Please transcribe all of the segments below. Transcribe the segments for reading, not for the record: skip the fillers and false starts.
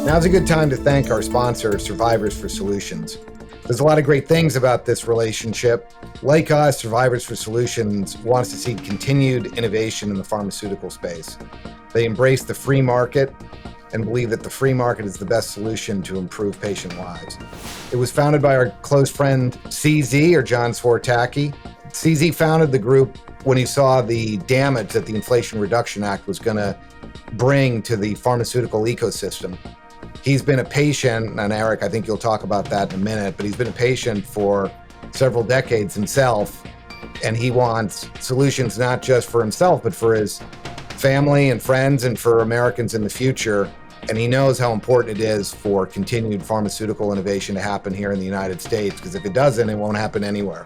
Now's a good time to thank our sponsor, Survivors for Solutions. There's a lot of great things about this relationship. Like us, Survivors for Solutions wants to see continued innovation in the pharmaceutical space. They embrace the free market and believe that the free market is the best solution to improve patient lives. It was founded by our close friend CZ, or John Swartacki. CZ founded the group when he saw the damage that the Inflation Reduction Act was going to bring to the pharmaceutical ecosystem. He's been a patient, and Eric, I think you'll talk about that in a minute, but he's been a patient for several decades himself, and he wants solutions not just for himself, but for his family and friends and for Americans in the future. And he knows how important it is for continued pharmaceutical innovation to happen here in the United States, because if it doesn't, it won't happen anywhere.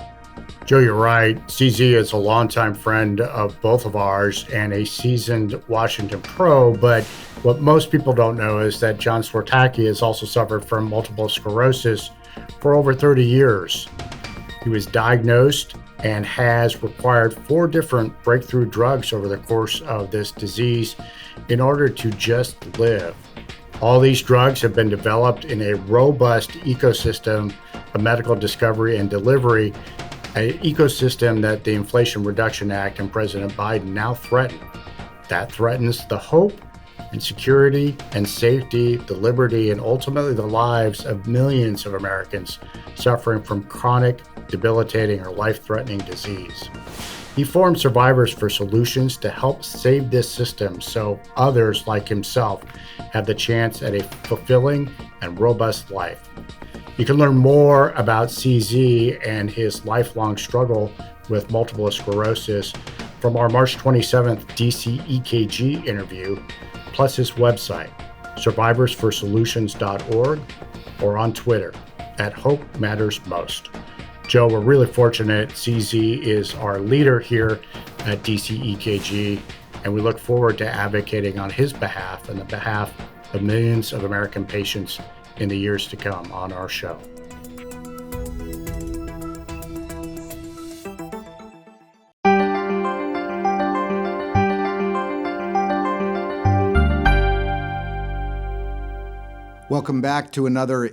Joe, you're right. CZ is a longtime friend of both of ours and a seasoned Washington pro. But what most people don't know is that John Swartacki has also suffered from multiple sclerosis for over 30 years. He was diagnosed and has required 4 different breakthrough drugs over the course of this disease in order to just live. All these drugs have been developed in a robust ecosystem of medical discovery and delivery, an ecosystem that the Inflation Reduction Act and President Biden now threaten. That threatens the hope and security and safety, the liberty, and ultimately the lives of millions of Americans suffering from chronic, debilitating, or life-threatening disease. He formed Survivors for Solutions to help save this system so others like himself have the chance at a fulfilling and robust life. You can learn more about CZ and his lifelong struggle with multiple sclerosis from our March 27th DC EKG interview, plus his website, survivorsforsolutions.org, or on Twitter @HopeMattersMost. Joe, we're really fortunate. CZ is our leader here at DC EKG, and we look forward to advocating on his behalf and the behalf of millions of American patients in the years to come on our show. Welcome back to another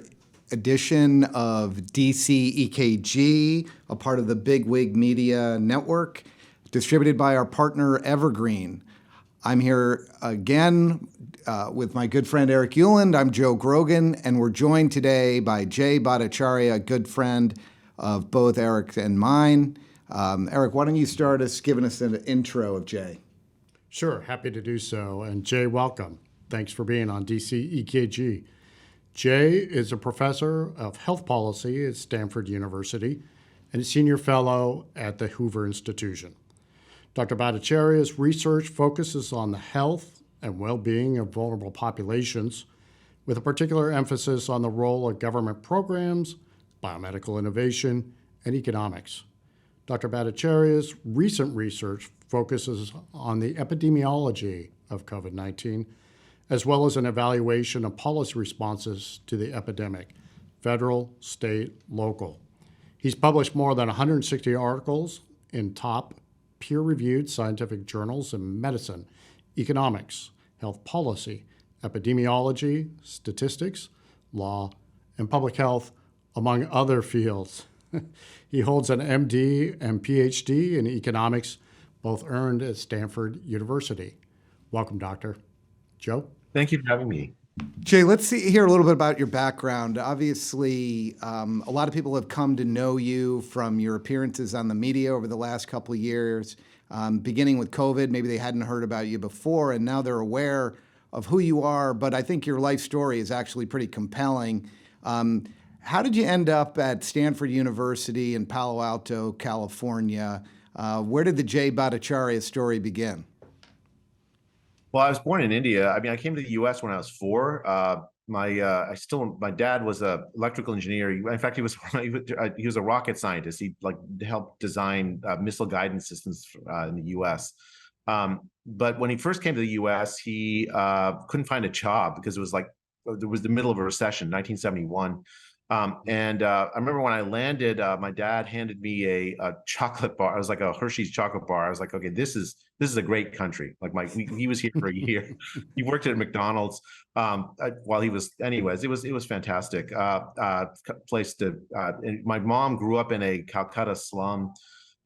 edition of DC EKG, a part of the Big Wig Media Network, distributed by our partner Evergreen. I'm here again with my good friend Eric Euland. I'm Joe Grogan, and we're joined today by Jay Bhattacharya, a good friend of both Eric and mine. Eric, why don't you start us giving us an intro of Jay? Sure, happy to do so. And Jay, welcome. Thanks for being on DC EKG. Jay is a professor of health policy at Stanford University and a senior fellow at the Hoover Institution. Dr. Bhattacharya's research focuses on the health and well-being of vulnerable populations, with a particular emphasis on the role of government programs, biomedical innovation, and economics. Dr. Bhattacharya's recent research focuses on the epidemiology of COVID-19, as well as an evaluation of policy responses to the epidemic, federal, state, local. He's published more than 160 articles in top peer-reviewed scientific journals in medicine, economics, health policy, epidemiology, statistics, law, and public health, among other fields. He holds an MD and PhD in economics, both earned at Stanford University. Welcome, Doctor. Joe? Thank you for having me. Jay, let's hear a little bit about your background. Obviously, a lot of people have come to know you from your appearances on the media over the last couple of years, beginning with COVID. Maybe they hadn't heard about you before, and now they're aware of who you are. But I think your life story is actually pretty compelling. How did you end up at Stanford University in Palo Alto, California? Where did the Jay Bhattacharya story begin? Well, I was born in India. I mean, I came to the U.S. when I was 4. My dad was an electrical engineer. In fact, he was a rocket scientist. He helped design missile guidance systems in the U.S. But when he first came to the U.S., he couldn't find a job because it was the middle of a recession, 1971. I remember when I landed, my dad handed me a chocolate bar. It was like a Hershey's chocolate bar. I was like, okay, this is a great country. Like he was here for a year. He worked at McDonald's while he was. Anyways, it was fantastic. Place to. And my mom grew up in a Calcutta slum,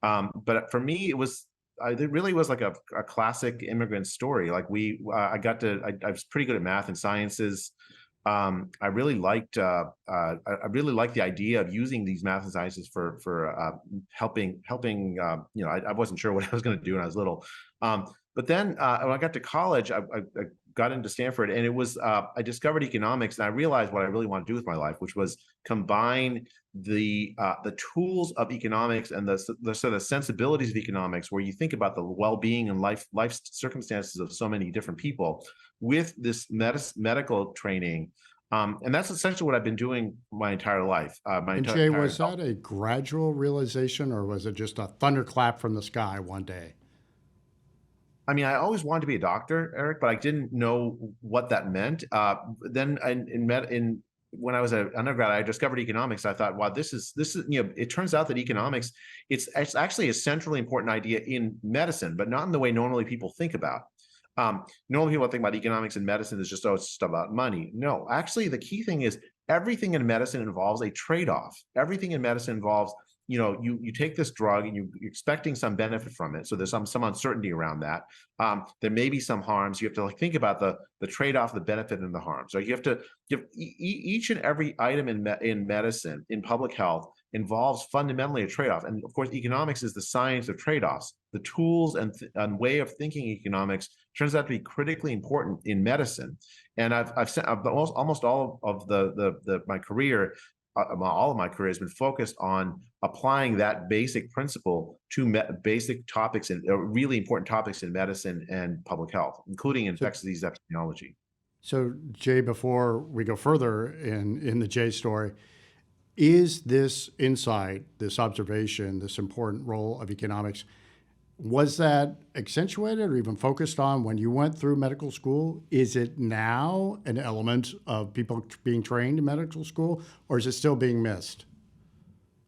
but for me, it really was like a classic immigrant story. Like I was pretty good at math and sciences. I really liked the idea of using these math and sciences for helping. I wasn't sure what I was going to do when I was little, but then when I got to college, I got into Stanford, and it was I discovered economics, and I realized what I really want to do with my life, which was combine the tools of economics and the sort of sensibilities of economics, where you think about the well-being and life circumstances of so many different people, with this medical training. And that's essentially what I've been doing my entire life. And Jay, was that a gradual realization, or was it just a thunderclap from the sky one day? I mean, I always wanted to be a doctor, Eric, but I didn't know what that meant. Then when I was an undergrad, I discovered economics. I thought, wow, this is, it turns out that economics, it's actually a centrally important idea in medicine, but not in the way normally people think about. Normally people think about economics and medicine as just, it's just about money. No, actually the key thing is everything in medicine involves a trade-off. Everything in medicine involves, you take this drug and you're expecting some benefit from it. So there's some uncertainty around that. There may be some harms. You have to think about the trade-off, the benefit, and the harm. So you have to give each and every item in medicine, in public health, involves fundamentally a trade-off. And of course, economics is the science of trade-offs. The tools and way of thinking economics turns out to be critically important in medicine. And I've spent almost all of my career. All of my career has been focused on applying that basic principle to basic topics and really important topics in medicine and public health, including infectious disease epidemiology. So, Jay, before we go further in the Jay story, is this insight, this observation, this important role of economics, was that accentuated or even focused on when you went through medical school? Is it now an element of people being trained in medical school, or is it still being missed?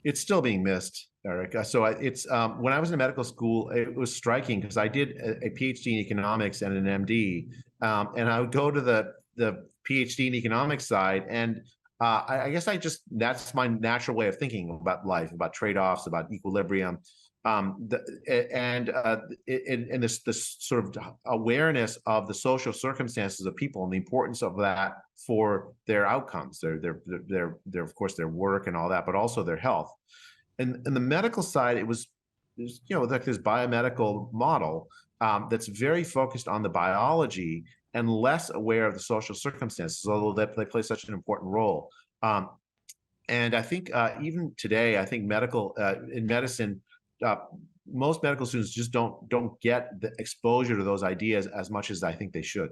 It's still being missed, Eric. So it's when I was in medical school, it was striking because I did a PhD in economics and an MD, and I would go to the PhD in economics side, and I guess that's my natural way of thinking about life, about trade-offs, about equilibrium. This sort of awareness of the social circumstances of people and the importance of that for their outcomes, their of course their work and all that, but also their health. And in the medical side, there's like this biomedical model that's very focused on the biology and less aware of the social circumstances, although they play such an important role. And I think even today, I think in medicine. Most medical students just don't get the exposure to those ideas as much as I think they should.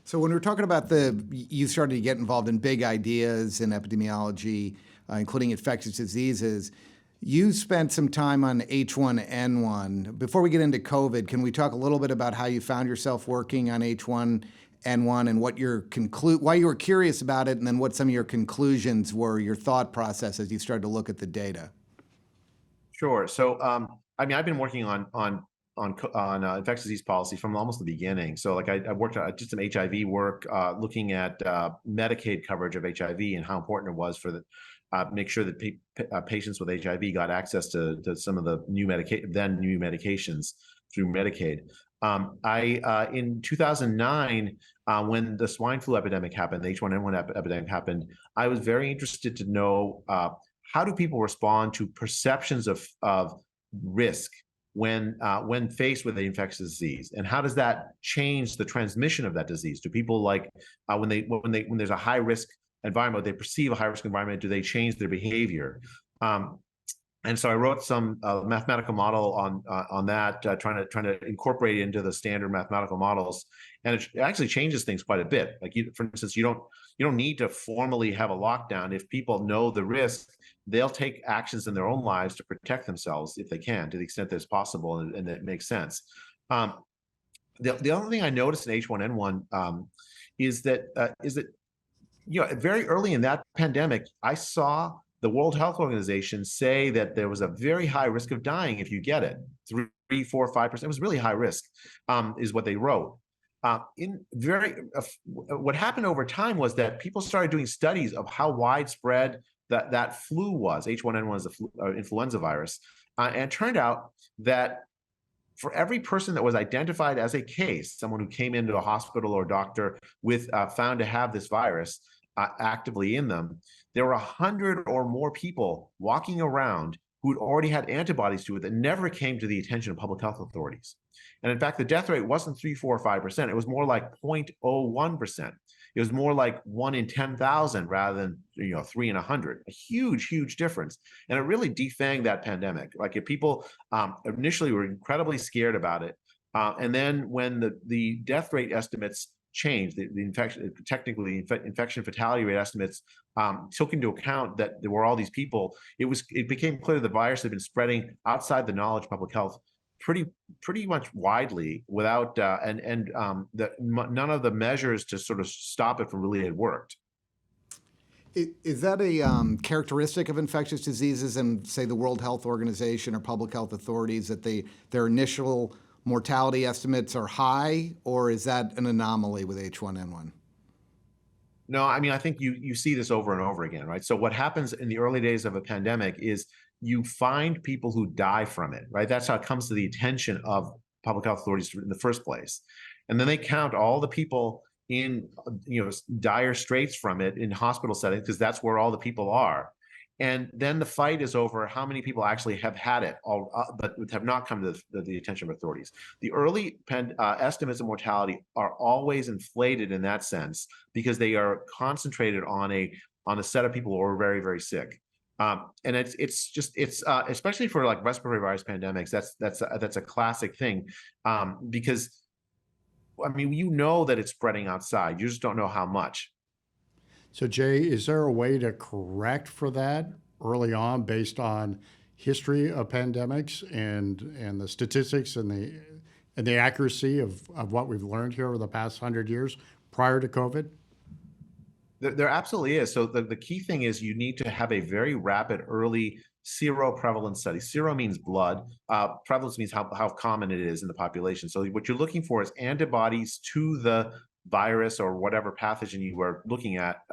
So when we're talking about you started to get involved in big ideas in epidemiology, including infectious diseases, you spent some time on H1N1. Before we get into COVID, can we talk a little bit about how you found yourself working on H1N1 and why you were curious about it, and then what some of your conclusions were, your thought process as you started to look at the data? Sure. So, I mean, I've been working on infectious disease policy from almost the beginning. So, like, I did some HIV work, looking at Medicaid coverage of HIV and how important it was for make sure that patients with HIV got access to some of the new medications through Medicaid. In 2009, when the swine flu epidemic happened, the H1N1 epidemic happened, I was very interested to know how do people respond to perceptions of risk when faced with an infectious disease, and how does that change the transmission of that disease? Do people when there's a high risk environment, they perceive a high risk environment, do they change their behavior? And so I wrote some mathematical model on that, trying to incorporate it into the standard mathematical models, and it actually changes things quite a bit. Like, for instance, you don't need to formally have a lockdown. If people know the risk, they'll take actions in their own lives to protect themselves if they can, to the extent that's possible, and it makes sense. The other thing I noticed in H1N1 is that very early in that pandemic, I saw the World Health Organization say that there was a very high risk of dying if you get it. 3, 4, 5%. It was really high risk, is what they wrote. What happened over time was that people started doing studies of how widespread that flu was. H1N1 is the influenza virus, and it turned out that for every person that was identified as a case, someone who came into a hospital or doctor with found to have this virus actively in them, there were 100 or more people walking around who'd already had antibodies to it that never came to the attention of public health authorities. And in fact, the death rate wasn't 3, 4, or 5%. It was more like 0.01%. It was more like 1 in 10,000 rather than 3 in 100. A huge, huge difference, and it really defanged that pandemic. Like, if people initially were incredibly scared about it, and then when the death rate estimates changed, the infection fatality rate estimates took into account that there were all these people. It became clear the virus had been spreading outside the knowledge of public health pretty much widely without none of the measures to sort of stop it from really had worked. Is that a characteristic of infectious diseases and, say, the World Health Organization or public health authorities, that their initial mortality estimates are high, or is that an anomaly with H1N1? No, I mean, I think you see this over and over again, right? So what happens in the early days of a pandemic is you find people who die from it, right? That's how it comes to the attention of public health authorities in the first place. And then they count all the people in dire straits from it in hospital settings, because that's where all the people are. And then the fight is over how many people actually have had it, but have not come to the attention of authorities. The early estimates of mortality are always inflated in that sense, because they are concentrated on a set of people who are very, very sick. And it's especially for like respiratory virus pandemics, that's a classic thing, because I mean, that it's spreading outside, you just don't know how much. So, Jay, is there a way to correct for that early on based on history of pandemics and the statistics and the accuracy of what we've learned here over the past 100 years prior to COVID? There absolutely is. So the key thing is you need to have a very rapid early seroprevalence study. Sero means blood. Prevalence means how common it is in the population. So what you're looking for is antibodies to the virus or whatever pathogen you were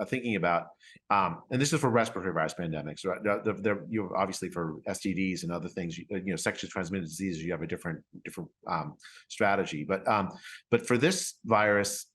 thinking about. And this is for respiratory virus pandemics, right? You obviously, for STDs and other things, sexually transmitted diseases, you have a different strategy. But for this virus,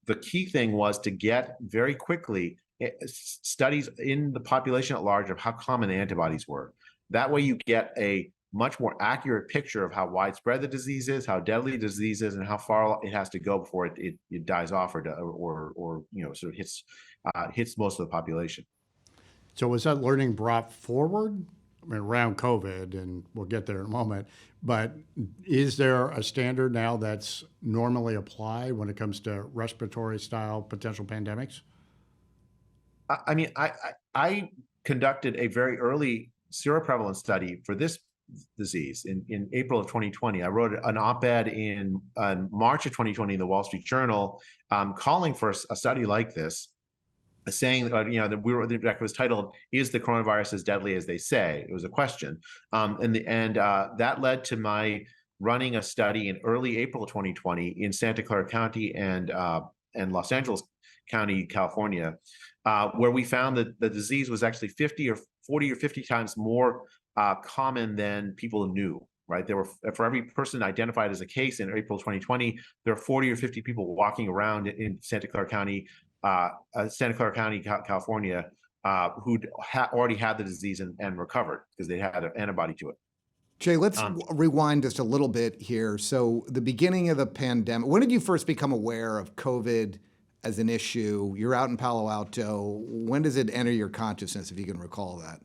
the key thing was to get very quickly studies in the population at large of how common antibodies were. That way you get a much more accurate picture of how widespread the disease is, how deadly the disease is, and how far it has to go before it dies off or sort of hits most of the population. So was that learning brought forward? I mean, around COVID, and we'll get there in a moment, but is there a standard now that's normally applied when it comes to respiratory style potential pandemics? I mean, I conducted a very early seroprevalence study for this disease in April of 2020. I wrote an op-ed in March of 2020 in the Wall Street Journal, calling for a study like this, saying that that was titled, "Is the coronavirus as deadly as they say?" It was a question, and that led to my running a study in early April of 2020 in Santa Clara County and Los Angeles County, California, where we found that the disease was actually 40 or 50 times more common than people knew. Right, there were, for every person identified as a case in April 2020, there are 40 or 50 people walking around in Santa Clara County, California, who'd already had the disease and recovered because they had an antibody to it. Jay, let's rewind just a little bit here. So the beginning of the pandemic, when did you first become aware of COVID as an issue? You're out in Palo Alto. When does it enter your consciousness, if you can recall that?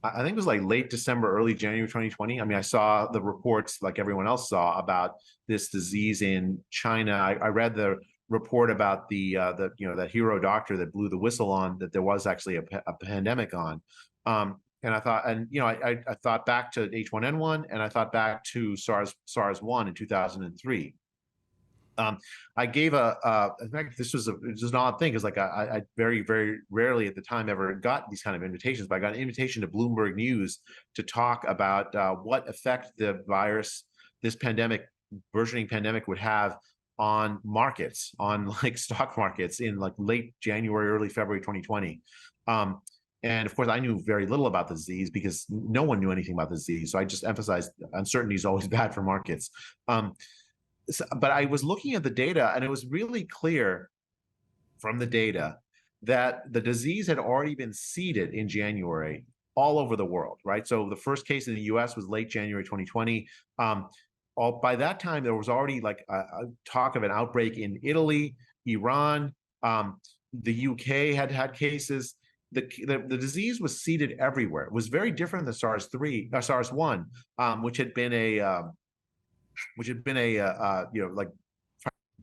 I think it was like late December, early January 2020. I mean, I saw the reports like everyone else saw about this disease in China. I read the report about that hero doctor that blew the whistle on that there was actually a pandemic on. And I thought, I thought back to H1N1, and I thought back to SARS-1 in 2003. I gave in fact, this was an odd thing, because like I very, very rarely at the time ever got these kind of invitations, but I got an invitation to Bloomberg News to talk about what effect the virus, this burgeoning pandemic would have on markets, on like stock markets in like late January, early February 2020. And of course, I knew very little about the disease because no one knew anything about the disease. So I just emphasized uncertainty is always bad for markets. But I was looking at the data, and it was really clear from the data that the disease had already been seeded in January all over the world, right? So the first case in the US was late January 2020. By that time, there was already like a talk of an outbreak in Italy, Iran, the UK had cases. The disease was seeded everywhere. It was very different than SARS-1, which had been like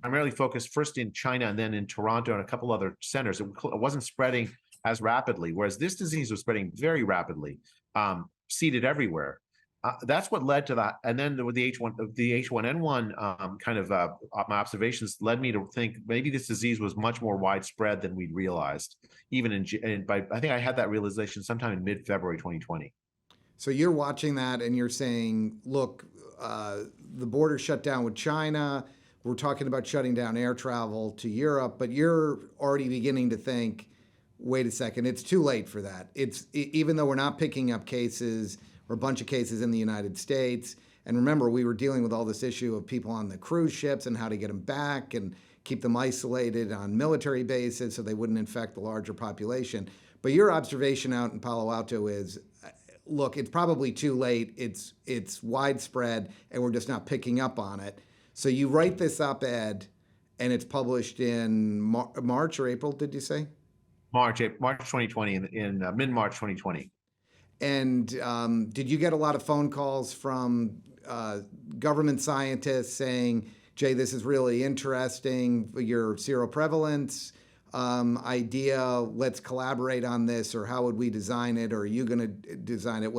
primarily focused first in China and then in Toronto and a couple other centers. It wasn't spreading as rapidly, whereas this disease was spreading very rapidly, seeded everywhere. That's what led to that. And then with the H1N1 kind of my observations led me to think maybe this disease was much more widespread than we'd realized. Even I think I had that realization sometime in mid-February 2020. So you're watching that and you're saying, look, the border shut down with China. We're talking about shutting down air travel to Europe, but you're already beginning to think, wait a second, it's too late for that. Even though we're not picking up cases or a bunch of cases in the United States. And remember, we were dealing with all this issue of people on the cruise ships and how to get them back and keep them isolated on military bases so they wouldn't infect the larger population. But your observation out in Palo Alto is, look, it's probably too late. It's widespread, and we're just not picking up on it. So you write this op-ed, and it's published in March or April, did you say? March 2020, in mid-March 2020. And did you get a lot of phone calls from government scientists saying, Jay, this is really interesting, your seroprevalence idea, let's collaborate on this, or how would we design it, or are you going to design it?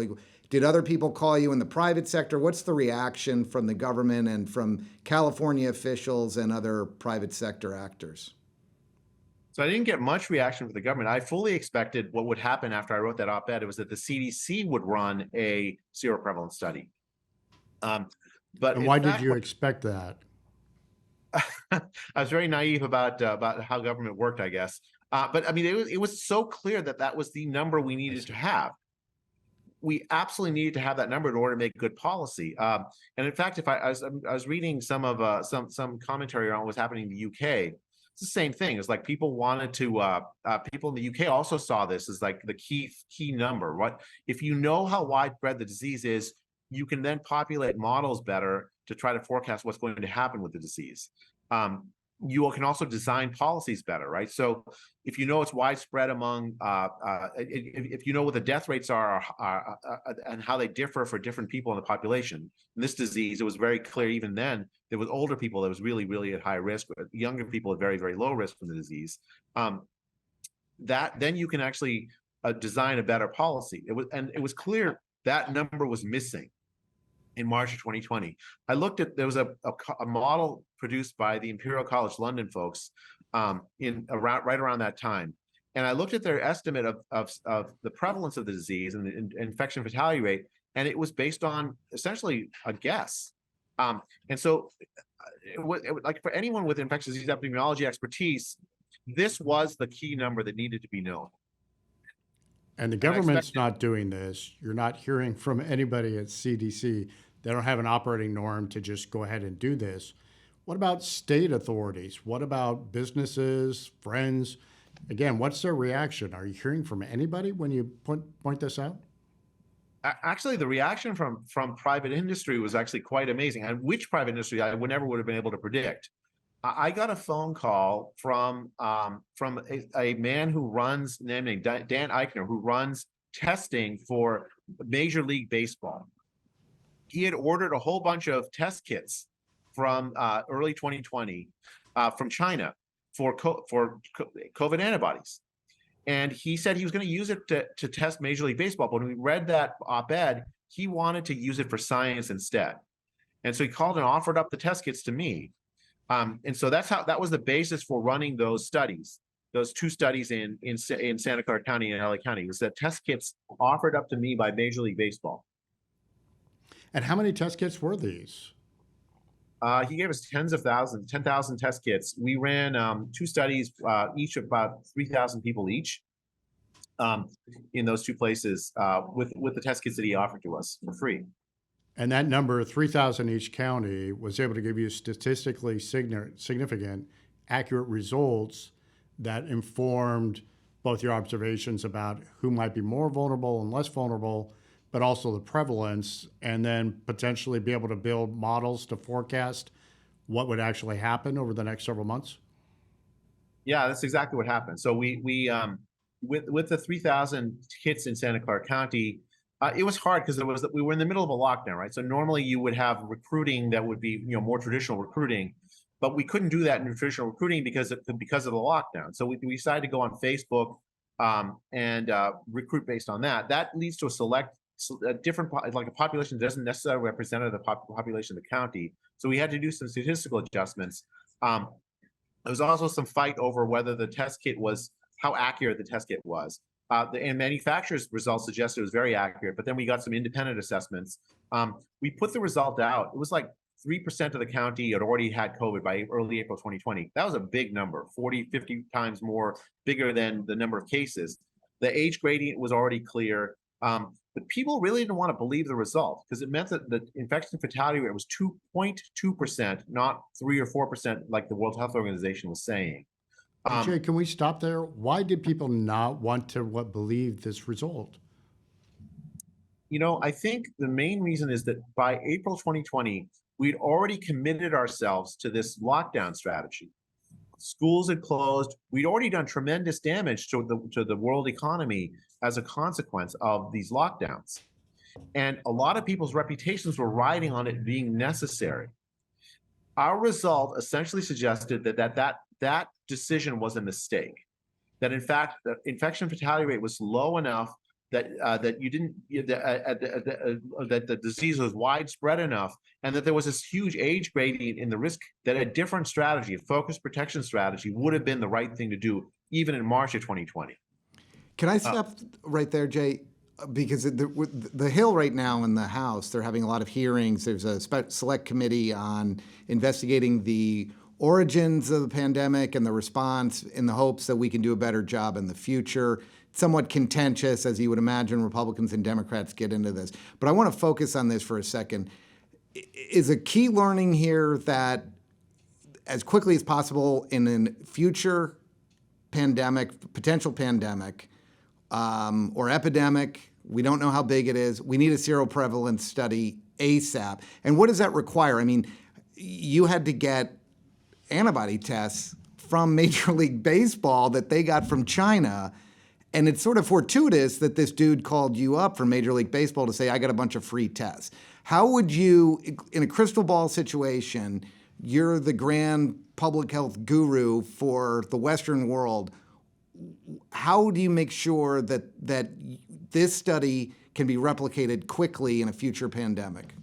Did other people call you in the private sector? What's the reaction from the government and from California officials and other private sector actors? So I didn't get much reaction from the government. I fully expected what would happen after I wrote that op-ed. It was that the CDC would run a seroprevalence study. And why did you expect that? I was very naive about how government worked, I guess. But I mean, it was so clear that that was the number we needed to have. We absolutely needed to have that number in order to make good policy. And in fact, I was reading some commentary on what's happening in the UK. It's the same thing. It's like people wanted to. People in the UK also saw this as like the key number. What if you know how widespread the disease is? You can then populate models better to try to forecast what's going to happen with the disease. You can also design policies better, right? So if you know it's widespread among, if you know what the death rates are and how they differ for different people in the population, in this disease, it was very clear even then, there was older people that was really, really at high risk, but younger people at very, very low risk from the disease. Then you can actually design a better policy. It was clear that number was missing in March of 2020. I looked at, there was a model produced by the Imperial College London folks right around that time. And I looked at their estimate of the prevalence of the disease and the infection fatality rate, and it was based on essentially a guess. And so like for anyone with infectious disease epidemiology expertise, this was the key number that needed to be known. And the government's not doing this. You're not hearing from anybody at CDC. They don't have an operating norm to just go ahead and do this. What about state authorities? What about businesses, friends? Again, what's their reaction? Are you hearing from anybody when you point this out? Actually, the reaction from private industry was actually quite amazing. And which private industry I never would have been able to predict. I got a phone call from a man who runs, named Dan Eichner, who runs testing for Major League Baseball. He had ordered a whole bunch of test kits from early 2020 from China for COVID antibodies. And he said he was going to use it to test Major League Baseball. But when we read that op-ed, he wanted to use it for science instead. And so he called and offered up the test kits to me. And so that was the basis for running those studies. Those two studies in Santa Clara County and LA County was that test kits offered up to me by Major League Baseball. And how many test kits were these? He gave us tens of thousands, 10,000 test kits. We ran two studies, each about 3,000 people each, in those two places, with the test kits that he offered to us for free. And that number, 3,000 each county, was able to give you statistically significant, accurate results that informed both your observations about who might be more vulnerable and less vulnerable, but also the prevalence, and then potentially be able to build models to forecast what would actually happen over the next several months? Yeah, that's exactly what happened. So we with the 3,000 kits in Santa Clara County, it was hard because we were in the middle of a lockdown, right? So normally you would have recruiting that would be more traditional recruiting, but we couldn't do that in traditional recruiting because of the lockdown. So we decided to go on Facebook and recruit based on that. That leads to a different, like a population that doesn't necessarily represent the population of the county. So we had to do some statistical adjustments. There was also some fight over whether the test kit was, how accurate the test kit was. And manufacturer's results suggested it was very accurate, but then we got some independent assessments. We put the result out. It was like 3% of the county had already had COVID by early April 2020. That was a big number, 40, 50 times more bigger than the number of cases. The age gradient was already clear. But people really didn't want to believe the result because it meant that the infection fatality rate was 2.2%, not 3 or 4% like the World Health Organization was saying. Jay, can we stop there? Why did people not want to believe this result? I think the main reason is that by April 2020, we'd already committed ourselves to this lockdown strategy. Schools had closed. We'd already done tremendous damage to the world economy as a consequence of these lockdowns. And a lot of people's reputations were riding on it being necessary. Our result essentially suggested that decision was a mistake. That in fact, the infection fatality rate was low enough that that the disease was widespread enough, and that there was this huge age gradient in the risk, that a different strategy, a focused protection strategy, would have been the right thing to do, even in March of 2020. Can I stop right there, Jay? Because the Hill right now in the House, they're having a lot of hearings. There's a select committee on investigating the origins of the pandemic and the response, in the hopes that we can do a better job in the future. Somewhat contentious, as you would imagine. Republicans and Democrats get into this. But I want to focus on this for a second. Is a key learning here that as quickly as possible in a future pandemic, potential pandemic, or epidemic, we don't know how big it is, we need a seroprevalence study ASAP. And what does that require? I mean, you had to get antibody tests from Major League Baseball that they got from China. And it's sort of fortuitous that this dude called you up from Major League Baseball to say, I got a bunch of free tests. How would you, in a crystal ball situation, you're the grand public health guru for the Western world, how do you make sure that this study can be replicated quickly in a future pandemic?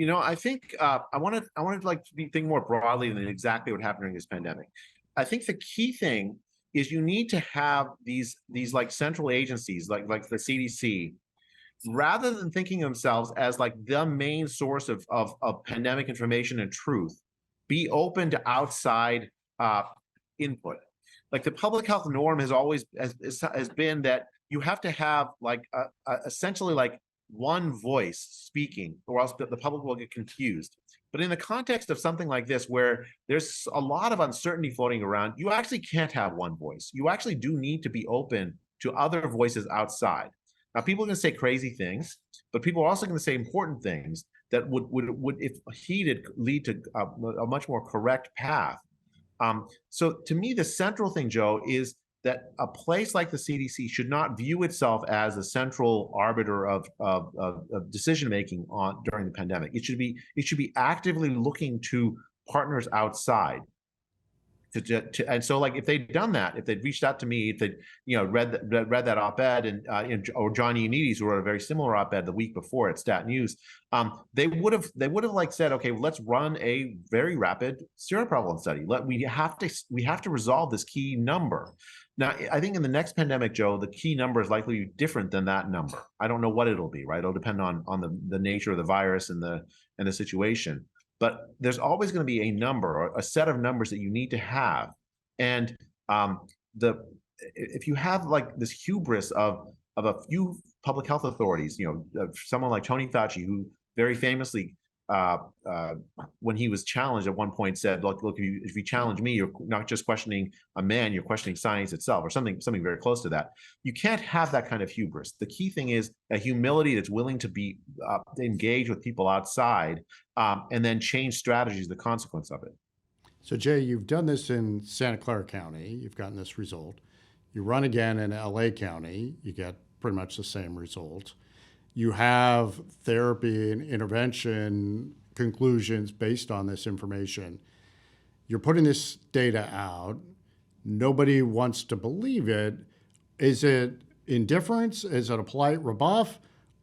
I think I wanted to think more broadly than exactly what happened during this pandemic. I think the key thing is you need to have these like central agencies like the CDC, rather than thinking themselves as like the main source of pandemic information and truth, be open to outside input. Like the public health norm has always has been that you have to have like essentially like one voice speaking, or else the public will get confused. But in the context of something like this, where there's a lot of uncertainty floating around, you actually can't have one voice. You actually do need to be open to other voices outside. Now, people are going to say crazy things, but people are also going to say important things that would if heeded, lead to a much more correct path. So to me, the central thing, Joe, is that a place like the CDC should not view itself as a central arbiter of decision making during the pandemic. It should be actively looking to partners outside. And so like if they'd done that, if they'd reached out to me, if they'd read that op-ed or John Ioannidis, who wrote a very similar op-ed the week before at Stat News, they would have like said, okay, well, let's run a very rapid seroprevalence study. We have to resolve this key number. Now, I think in the next pandemic, Joe, the key number is likely different than that number. I don't know what it'll be, right? It'll depend on the nature of the virus and the situation. But there's always going to be a number or a set of numbers that you need to have. And if you have like this hubris of a few public health authorities, someone like Tony Fauci, who very famously, when he was challenged at one point, said, "Look, if you challenge me, you're not just questioning a man, you're questioning science itself," or something very close to that. You can't have that kind of hubris. The key thing is a humility that's willing to be engaged with people outside, and then change strategies, the consequence of it. So Jay, you've done this in Santa Clara County. You've gotten this result. You run again in LA County. You get pretty much the same result. You have therapy and intervention conclusions based on this information. You're putting this data out. Nobody wants to believe it. Is it indifference? Is it a polite rebuff?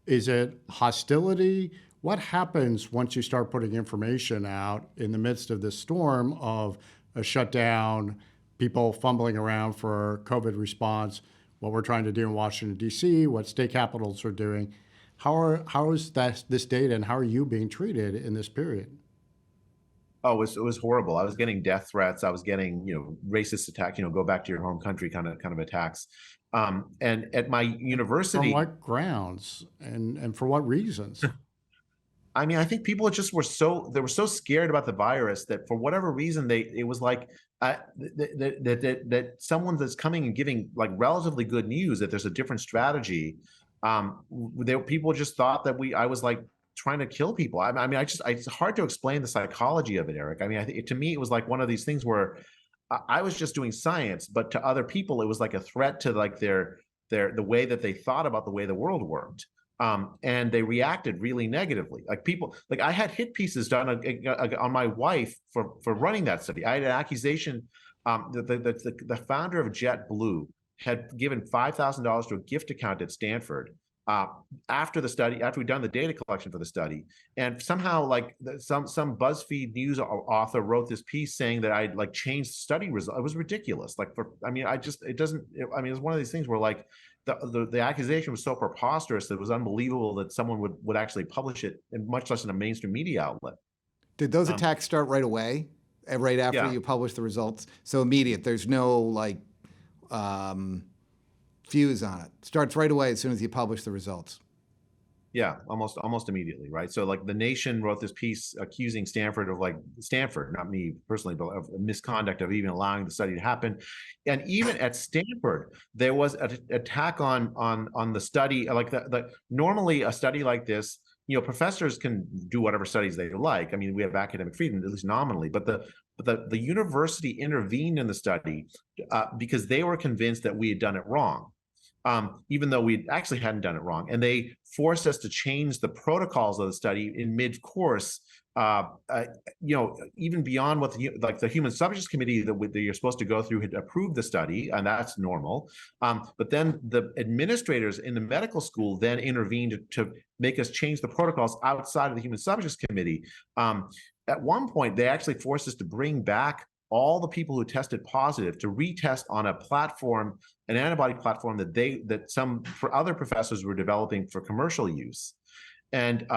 Is it hostility? What happens once you start putting information out in the midst of this storm of a shutdown, people fumbling around for COVID response, what we're trying to do in Washington, D.C., what state capitals are doing? How is this data and how are you being treated in this period? Oh, it was horrible. I was getting death threats. I was getting, racist attacks, go back to your home country kind of attacks. And at my university. On what grounds and for what reasons? I mean, I think people just were so scared about the virus that for whatever reason, it was like that someone that's coming and giving like relatively good news that there's a different strategy. People just thought that I was like trying to kill people. I mean, it's hard to explain the psychology of it, Eric. I mean, to me, it was like one of these things where I was just doing science, but to other people, it was like a threat to like the way that they thought about the way the world worked. And they reacted really negatively. Like I had hit pieces done on my wife for running that study. I had an accusation. The founder of JetBlue had given $5,000 to a gift account at Stanford after we'd done the data collection for the study, and somehow like some BuzzFeed news author wrote this piece saying that I'd like changed study results. It was ridiculous. It's one of these things where like the accusation was so preposterous that it was unbelievable that someone would actually publish it, much less in a mainstream media outlet. Did those attacks start right away, right after you published the results? So immediate. There's no like fuse on it. Starts right away as soon as you publish the results. Yeah, almost immediately, right? So like The Nation wrote this piece accusing Stanford, not me personally, but of misconduct of even allowing the study to happen. And even at Stanford, there was an attack on the study. Like normally a study like this, professors can do whatever studies they like. I mean, we have academic freedom, at least nominally, but the university intervened in the study because they were convinced that we had done it wrong. Even though we actually hadn't done it wrong. And they forced us to change the protocols of the study in mid-course, even beyond what the Human Subjects Committee that you're supposed to go through had approved the study, and that's normal. But then the administrators in the medical school then intervened to make us change the protocols outside of the Human Subjects Committee. At one point, they actually forced us to bring back all the people who tested positive to retest on a platform, an antibody platform that some other professors were developing for commercial use. And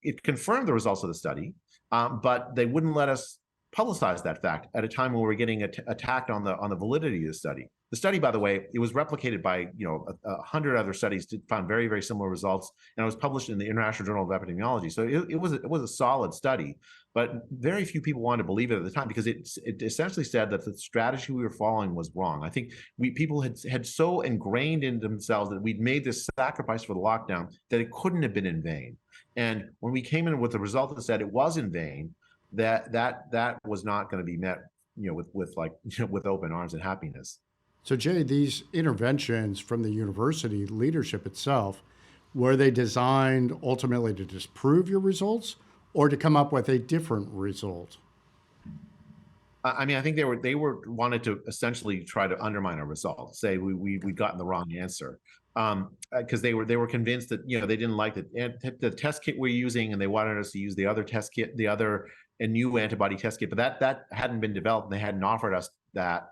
it confirmed the results of the study, but they wouldn't let us publicize that fact at a time when we were getting attacked on the validity of the study. The study, by the way, it was replicated by 100 other studies, found very, very similar results, and it was published in the International Journal of Epidemiology. So it was a solid study, but very few people wanted to believe it at the time because it essentially said that the strategy we were following was wrong. I think people had so ingrained in themselves that we'd made this sacrifice for the lockdown that it couldn't have been in vain. And when we came in with the result that said it was in vain, that was not going to be met, with open arms and happiness. So Jay, these interventions from the university leadership itself, were they designed ultimately to disprove your results or to come up with a different result? I mean, I think they were wanted to essentially try to undermine our results, say we'd gotten the wrong answer, because they were convinced that they didn't like the test kit we're using, and they wanted us to use the other test kit, a new antibody test kit, but that hadn't been developed, and they hadn't offered us that.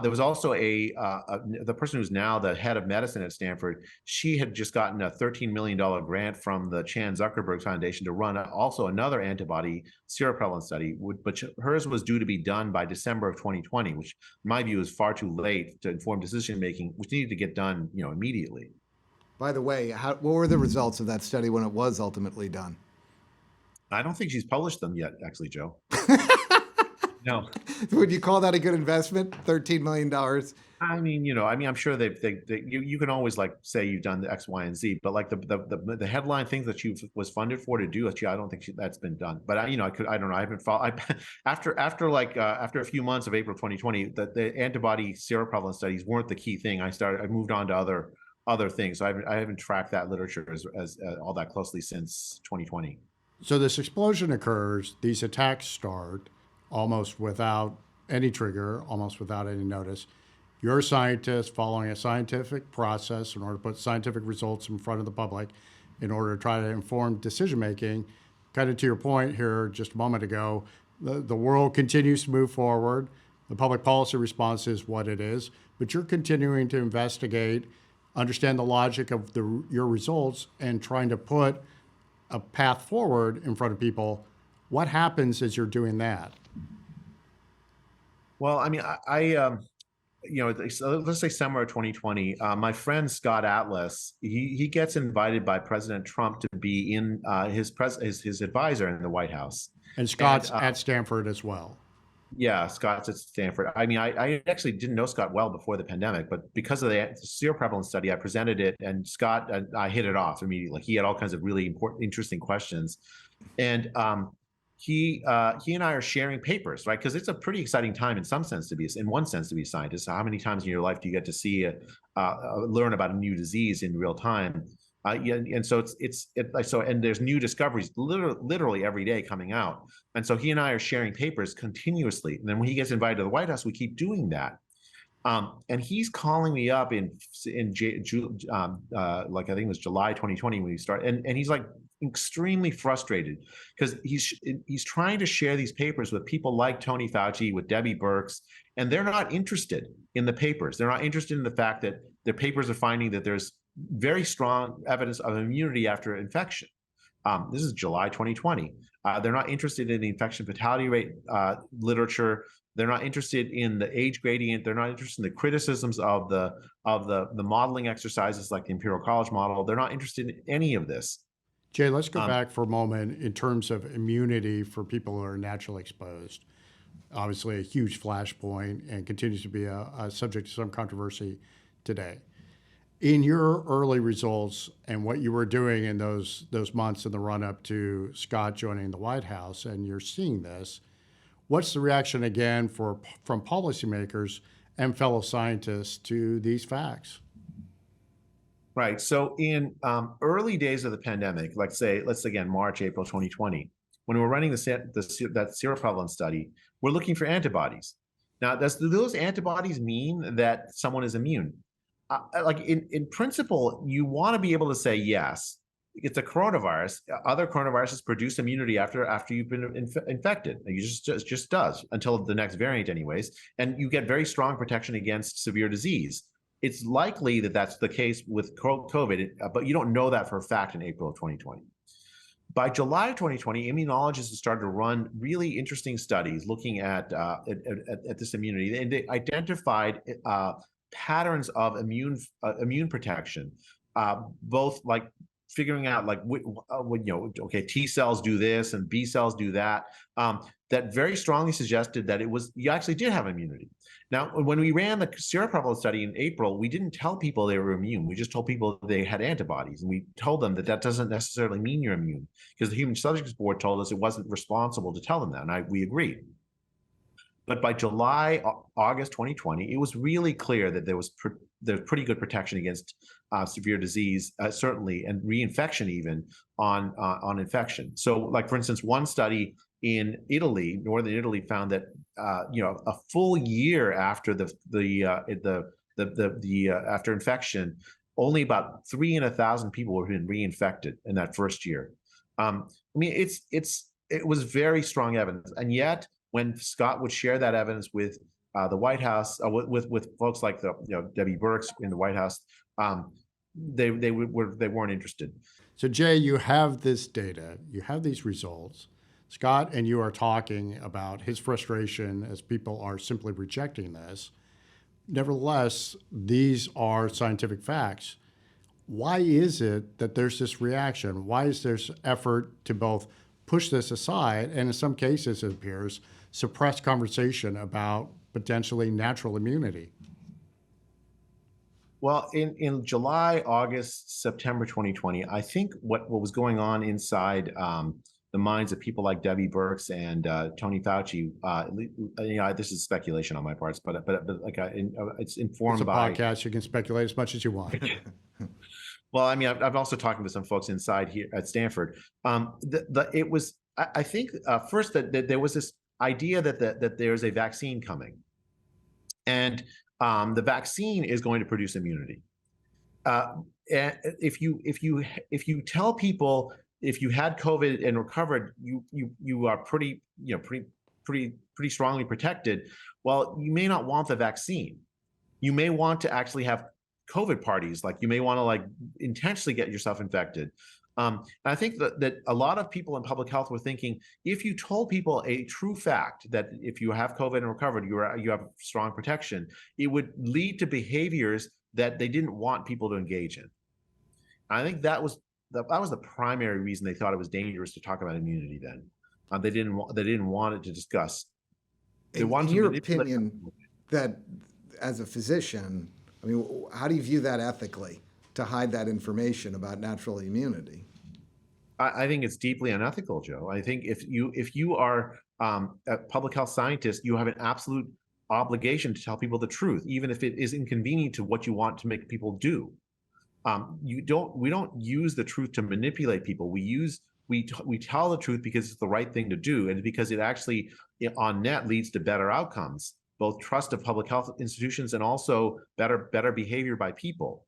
There was also the person who's now the head of medicine at Stanford. She had just gotten a $13 million grant from the Chan Zuckerberg Foundation to run also another antibody seroprevalence study, but hers was due to be done by December of 2020, which in my view is far too late to inform decision making, which needed to get done, immediately. By the way, what were the results of that study when it was ultimately done? I don't think she's published them yet, actually, Joe. No. Would you call that a good investment? $13 million? I mean, I'm sure you can always say you've done the X, Y, and Z, but the headline things that you was funded for to do, I don't think that's been done. But I don't know. I haven't followed. After a few months of April 2020, the antibody seroprevalence studies weren't the key thing. I moved on to other things. So I haven't tracked that literature as all that closely since 2020. So this explosion occurs. These attacks start almost without any trigger, almost without any notice. You're a scientist following a scientific process in order to put scientific results in front of the public in order to try to inform decision-making. Kind of to your point here just a moment ago, the world continues to move forward. The public policy response is what it is, but you're continuing to investigate, understand the logic of your results, and trying to put a path forward in front of people. What happens as you're doing that? Well, I mean, let's say summer of 2020, my friend Scott Atlas, he gets invited by President Trump to be in his advisor in the White House. And Scott's at Stanford as well. Yeah, Scott's at Stanford. I mean, I actually didn't know Scott well before the pandemic, but because of the seroprevalence study, I presented it, and Scott and I hit it off immediately. He had all kinds of really interesting questions, and he and I are sharing papers, right? Because it's a pretty exciting time in one sense to be a scientist. How many times in your life do you get to see learn about a new disease in real time? And so and there's new discoveries literally every day coming out. And so he and I are sharing papers continuously. And then when he gets invited to the White House, we keep doing that. And he's calling me up in I think it was July 2020 when we started, and he's extremely frustrated because he's trying to share these papers with people like Tony Fauci, with Debbie Birx, and they're not interested in the papers. They're not interested in the fact that their papers are finding that there's very strong evidence of immunity after infection. This is July 2020. They're not interested in the infection fatality rate literature. They're not interested in the age gradient. They're not interested in the criticisms of the modeling exercises like the Imperial College model. They're not interested in any of this. Jay, let's go back for a moment in terms of immunity for people who are naturally exposed. Obviously, a huge flashpoint and continues to be a subject to some controversy today. In your early results and what you were doing in those months in the run-up to Scott joining the White House, and you're seeing this, what's the reaction again from policymakers and fellow scientists to these facts? Right. So in early days of the pandemic, let's again March, April 2020, when we're running that seroprevalence study, we're looking for antibodies. Now, do those antibodies mean that someone is immune? In principle, you want to be able to say yes. It's a coronavirus. Other coronaviruses produce immunity after you've been infected. It just does until the next variant, anyways. And you get very strong protection against severe disease. It's likely that that's the case with COVID, but you don't know that for a fact in April of 2020. By July of 2020, immunologists have started to run really interesting studies looking at this immunity, and they identified patterns of immune protection, both figuring out okay, T cells do this and B cells do that, that very strongly suggested that you actually did have immunity. Now, when we ran the seroprevalence study in April, we didn't tell people they were immune. We just told people they had antibodies, and we told them that doesn't necessarily mean you're immune, because the Human Subjects Board told us it wasn't responsible to tell them that, and we agreed. But by July, August 2020, it was really clear that there's pretty good protection against severe disease, certainly, and reinfection even on infection. So, for instance, one study in Italy, northern Italy, found that a full year after after infection, only about 3 in 1,000 people have been reinfected in that first year. I mean, it was very strong evidence, and yet when Scott would share that evidence with the White House, with folks like Debbie Birx in the White House, they weren't interested. So Jay, you have this data, you have these results. Scott and you are talking about his frustration as people are simply rejecting this. Nevertheless, these are scientific facts. Why is it that there's this reaction? Why is there effort to both push this aside and in some cases, it appears, suppress conversation about potentially natural immunity? Well, in July, August, September 2020, I think what was going on inside the minds of people like Debbie Birx and Tony Fauci, this is speculation on my part, but like it's informed by a podcast. You can speculate as much as you want. Well, I mean, I've also talked to some folks inside here at Stanford. It was, I think, first that there was this idea that there's a vaccine coming, and the vaccine is going to produce immunity. And if you tell people if you had COVID and recovered, you are pretty strongly protected. Well, you may not want the vaccine. You may want to actually have COVID parties. Like you may want to like intentionally get yourself infected. And I think that a lot of people in public health were thinking, if you told people a true fact that if you have COVID and recovered, you have strong protection, it would lead to behaviors that they didn't want people to engage in. I think that was the primary reason they thought it was dangerous to talk about immunity then. They didn't want it to discuss. In your opinion, that as a physician, I mean, how do you view that ethically, to hide that information about natural immunity? I think it's deeply unethical, Joe. I think if you are a public health scientist, you have an absolute obligation to tell people the truth, even if it is inconvenient to what you want to make people do. We don't use the truth to manipulate people. We tell the truth because it's the right thing to do, and because it actually on net leads to better outcomes, both trust of public health institutions and also better behavior by people.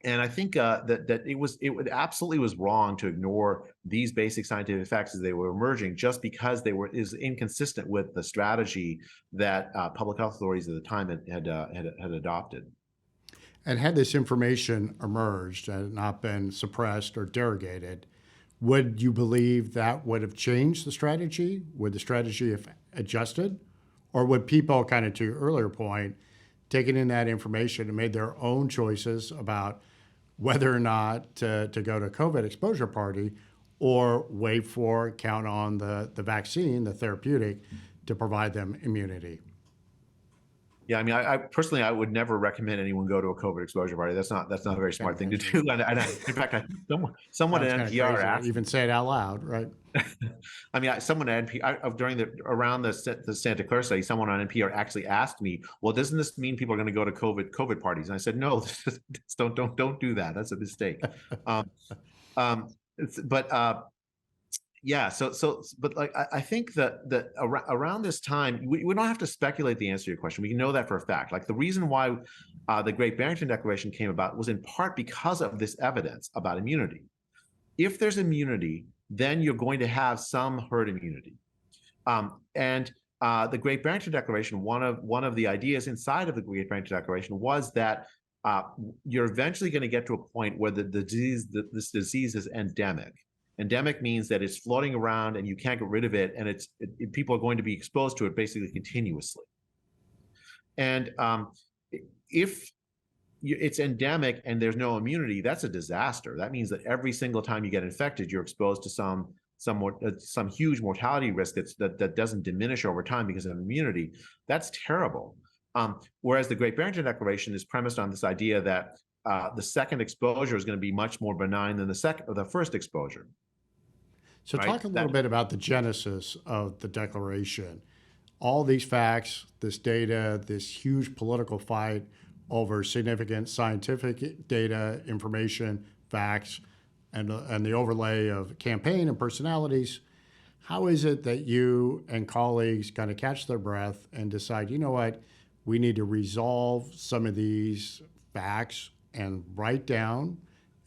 And I think that it absolutely was wrong to ignore these basic scientific facts as they were emerging, just because is inconsistent with the strategy that public health authorities at the time had adopted. And had this information emerged and not been suppressed or derogated, would you believe that would have changed the strategy? Would the strategy have adjusted? Or would people, kind of to your earlier point, taken in that information and made their own choices about whether or not to go to a COVID exposure party or count on the vaccine, the therapeutic, to provide them immunity? Yeah, I mean, I personally, I would never recommend anyone go to a COVID exposure party. That's not a very smart thing to do. And in fact, someone at NPR asked, even say it out loud, right? I mean, someone at NPR around the Santa Clara study, someone on NPR actually asked me, "Well, doesn't this mean people are going to go to COVID parties?" And I said, "No, don't do that. That's a mistake." Yeah. But like, I think that around this time, we don't have to speculate the answer to your question. We know that for a fact. Like the reason why the Great Barrington Declaration came about was in part because of this evidence about immunity. If there's immunity, then you're going to have some herd immunity. And the Great Barrington Declaration, one of the ideas inside of the Great Barrington Declaration was that you're eventually going to get to a point where this disease is endemic. Endemic means that it's floating around and you can't get rid of it, and people are going to be exposed to it basically continuously. And if it's endemic and there's no immunity, that's a disaster. That means that every single time you get infected, you're exposed to some huge mortality risk that doesn't diminish over time because of immunity. That's terrible. Whereas the Great Barrington Declaration is premised on this idea that the second exposure is going to be much more benign than the first exposure. So talk a little bit about the genesis of the Declaration. All these facts, this data, this huge political fight over significant scientific data, information, facts, and the overlay of campaign and personalities. How is it that you and colleagues kind of catch their breath and decide, you know what, we need to resolve some of these facts and write down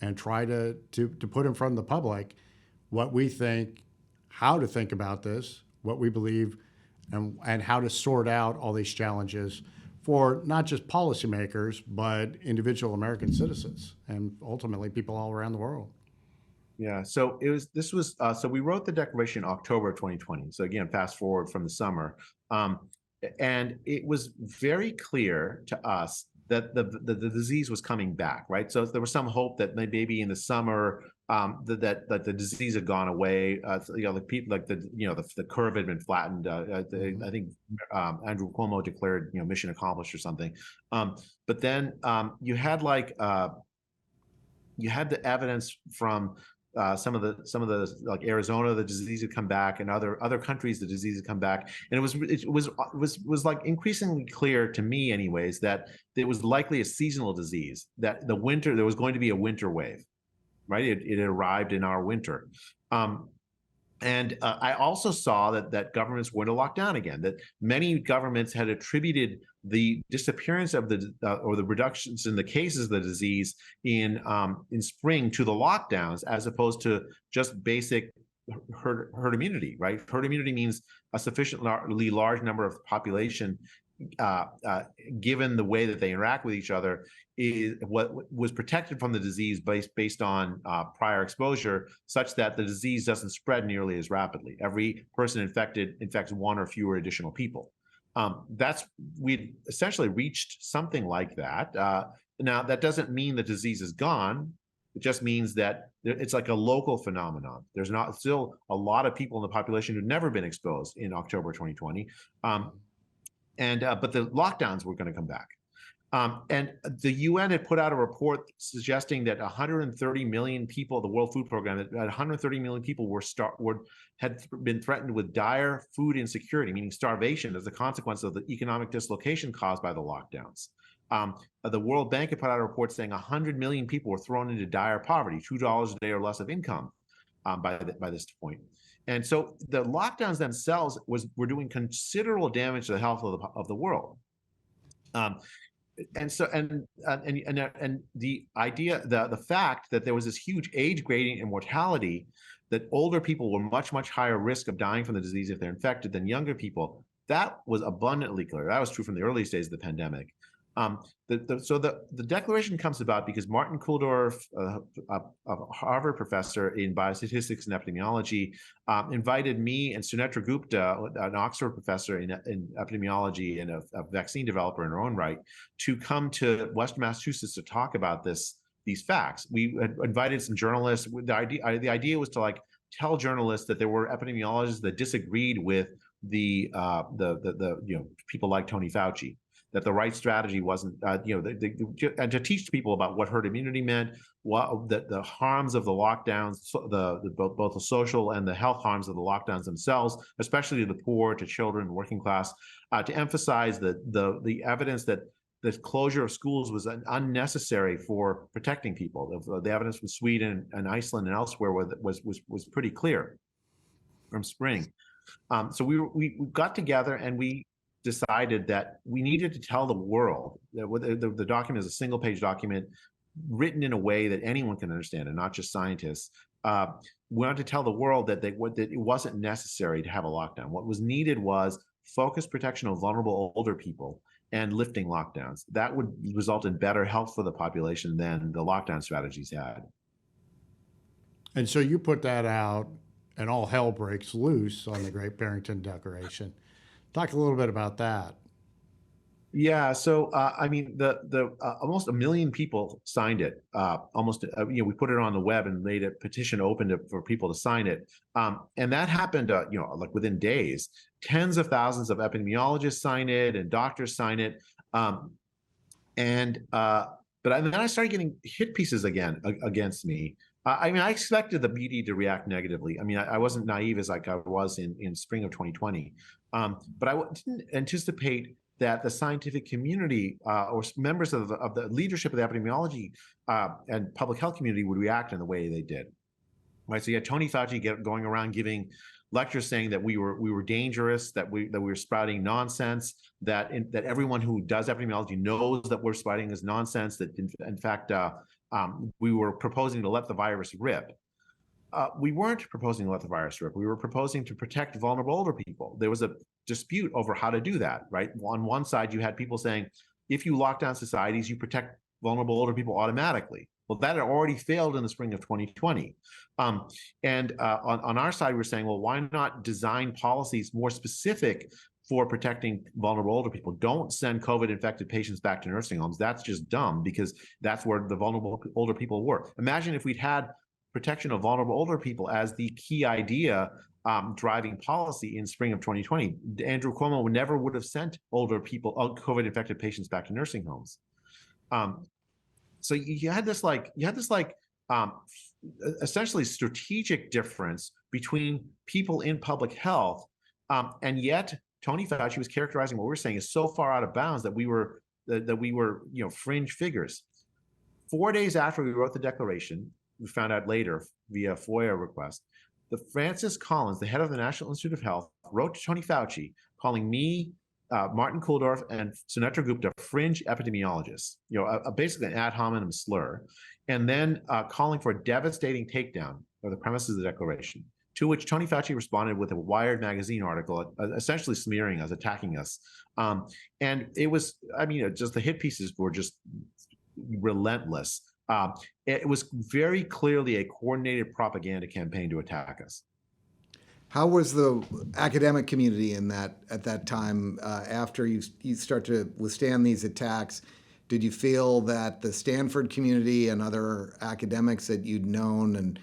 and try to put in front of the public what we think, how to think about this, what we believe, and how to sort out all these challenges for not just policymakers, but individual American citizens and ultimately people all around the world? Yeah, so so we wrote the declaration in October of 2020. So again, fast forward from the summer. And it was very clear to us that the disease was coming back, right? So there was some hope that maybe in the summer that the disease had gone away. The people the curve had been flattened. I think Andrew Cuomo declared mission accomplished or something. But then you had the evidence from some of the like Arizona, the disease had come back, and other countries, the disease had come back, and it was like increasingly clear to me, anyways, that it was likely a seasonal disease. That there was going to be a winter wave, right? It arrived in our winter. And I also saw that governments were to lock down again, that many governments had attributed the disappearance of or the reductions in the cases of the disease in spring to the lockdowns, as opposed to just basic herd immunity, right? Herd immunity means a sufficiently large number of population, given the way that they interact with each other, is what was protected from the disease based on prior exposure, such that the disease doesn't spread nearly as rapidly. Every person infected infects one or fewer additional people. We'd essentially reached something like that. Now, that doesn't mean the disease is gone. It just means that it's like a local phenomenon. There's not still a lot of people in the population who've never been exposed in October 2020. But the lockdowns were going to come back. And the UN had put out a report suggesting that 130 million people, the World Food Program, that 130 million people had been threatened with dire food insecurity, meaning starvation, as a consequence of the economic dislocation caused by the lockdowns. The World Bank had put out a report saying 100 million people were thrown into dire poverty, $2 a day or less of income by this point. And so the lockdowns themselves were doing considerable damage to the health of the world. And the idea, the fact that there was this huge age gradient in mortality, that older people were much higher risk of dying from the disease if they're infected than younger people, that was abundantly clear. That was true from the earliest days of the pandemic. So the declaration comes about because Martin Kulldorff, a Harvard professor in biostatistics and epidemiology, invited me and Sunetra Gupta, an Oxford professor in epidemiology and a vaccine developer in her own right, to come to Western Massachusetts to talk about these facts. We had invited some journalists. The idea was to tell journalists that there were epidemiologists that disagreed with the people like Tony Fauci, that the right strategy wasn't, and to teach people about what herd immunity meant, the harms of the lockdowns, both the social and the health harms of the lockdowns themselves, especially to the poor, to children, working class, to emphasize the evidence that the closure of schools was unnecessary for protecting people. The evidence from Sweden and Iceland and elsewhere was pretty clear from spring. So we got together and we decided that we needed to tell the world that the document is a single-page document written in a way that anyone can understand and not just scientists. We wanted to tell the world that it wasn't necessary to have a lockdown. What was needed was focused protection of vulnerable older people and lifting lockdowns. That would result in better health for the population than the lockdown strategies had. And so you put that out, and all hell breaks loose on the Great Barrington Declaration. Talk a little bit about that. Yeah, so the almost 1 million people signed it. We put it on the web and made a petition open for people to sign it, and that happened, within days. Tens of thousands of epidemiologists sign it and doctors sign it, but then I started getting hit pieces again against me. I expected the media to react negatively. I wasn't naive as I was in spring of 2020, but I didn't anticipate that the scientific community or members of the leadership of the epidemiology and public health community would react in the way they did. Right, so you had Tony Fauci going around giving lectures saying that we were dangerous, that we were spouting nonsense, that everyone who does epidemiology knows that we're spouting is nonsense, that in fact we were proposing to let the virus rip. We weren't proposing to let the virus rip. We were proposing to protect vulnerable older people. There was a dispute over how to do that, right? On one side, you had people saying, if you lock down societies, you protect vulnerable older people automatically. Well, that had already failed in the spring of 2020. On our side, we're saying, well, why not design policies more specific for protecting vulnerable older people? Don't send COVID-infected patients back to nursing homes. That's just dumb, because that's where the vulnerable older people were. Imagine if we'd had protection of vulnerable older people as the key idea driving policy in spring of 2020. Andrew Cuomo never would have sent older people, COVID-infected patients back to nursing homes. So you had this essentially strategic difference between people in public health, and yet Tony Fauci was characterizing what we're saying is so far out of bounds that we were fringe figures. 4 days after we wrote the declaration, we found out later via FOIA request, Francis Collins, the head of the National Institute of Health, wrote to Tony Fauci calling me, Martin Kulldorff, and Sunetra Gupta fringe epidemiologists, basically an ad hominem slur, and then calling for a devastating takedown of the premises of the declaration, to which Tony Fauci responded with a Wired magazine article, essentially smearing us, attacking us. And it was, just the hit pieces were just relentless. It was very clearly a coordinated propaganda campaign to attack us. How was the academic community at that time after you start to withstand these attacks? Did you feel that the Stanford community and other academics that you'd known and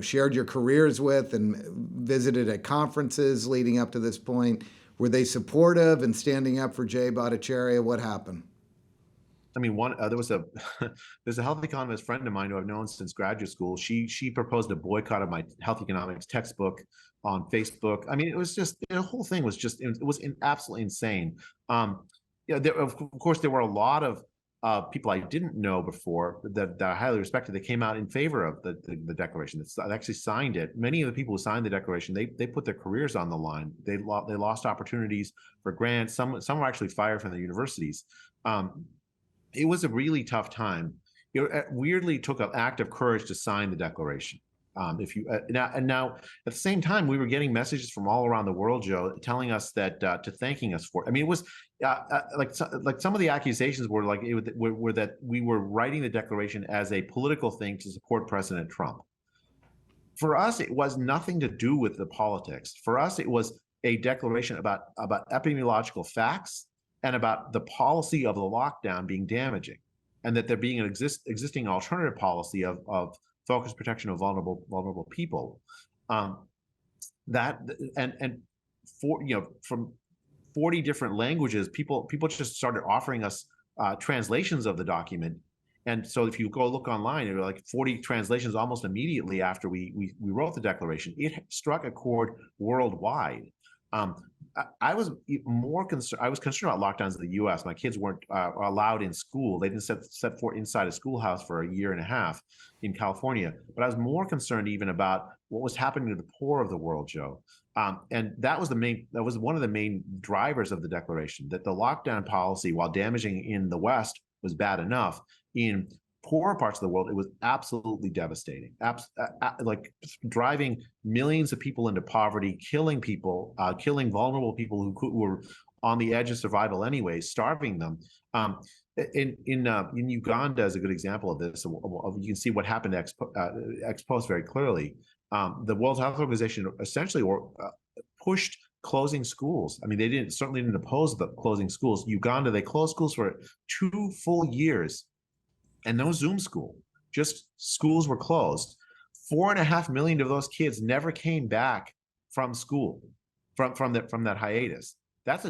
shared your careers with and visited at conferences leading up to this point, were they supportive and standing up for Jay Bhattacharya? What happened? There's a health economist friend of mine who I've known since graduate school. She proposed a boycott of my health economics textbook on Facebook. It was just, the whole thing was just, it was absolutely insane. Of course, there were a lot of people I didn't know before that I highly respected. They came out in favor of the declaration. They actually signed it. Many of the people who signed the declaration, they put their careers on the line. They lost opportunities for grants. Some were actually fired from the universities. It was a really tough time. It weirdly took an act of courage to sign the declaration. Now at the same time, we were getting messages from all around the world, Joe, telling us that to thanking us for it. It was like some of the accusations were were that we were writing the declaration as a political thing to support President Trump. For us, it was nothing to do with the politics. For us, it was a declaration about epidemiological facts and about the policy of the lockdown being damaging, and that there being an existing alternative policy of focused protection of vulnerable people. From 40 different languages, people just started offering us translations of the document. And so if you go look online, there were like 40 translations almost immediately after we wrote the declaration. It struck a chord worldwide. I was more concerned. I was concerned about lockdowns in the U.S. My kids weren't allowed in school. They didn't set foot inside a schoolhouse for a year and a half in California. But I was more concerned even about what was happening to the poor of the world, Joe. And that was one of the main drivers of the declaration. That the lockdown policy, while damaging in the West, was bad enough. In poorer parts of the world, it was absolutely devastating, like driving millions of people into poverty, killing people, killing vulnerable people who were on the edge of survival anyway, starving them. In Uganda is a good example of this. You can see what happened ex post very clearly. The World Health Organization essentially pushed closing schools. They certainly didn't oppose the closing schools. Uganda, they closed schools for 2 full years. And no Zoom school, just schools were closed. 4.5 million of those kids never came back from school, from that hiatus. That's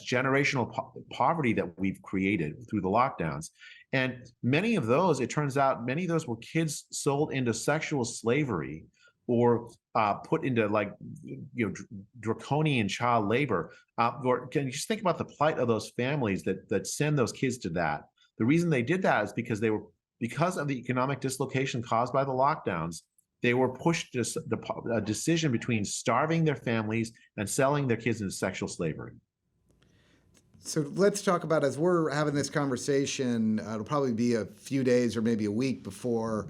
generational poverty that we've created through the lockdowns. And many of those, it turns out, were kids sold into sexual slavery or put into draconian child labor. Or can you just think about the plight of those families that send those kids to that? The reason they did that is because of the economic dislocation caused by the lockdowns. They were pushed to a decision between starving their families and selling their kids into sexual slavery. So let's talk about, as we're having this conversation, it'll probably be a few days or maybe a week before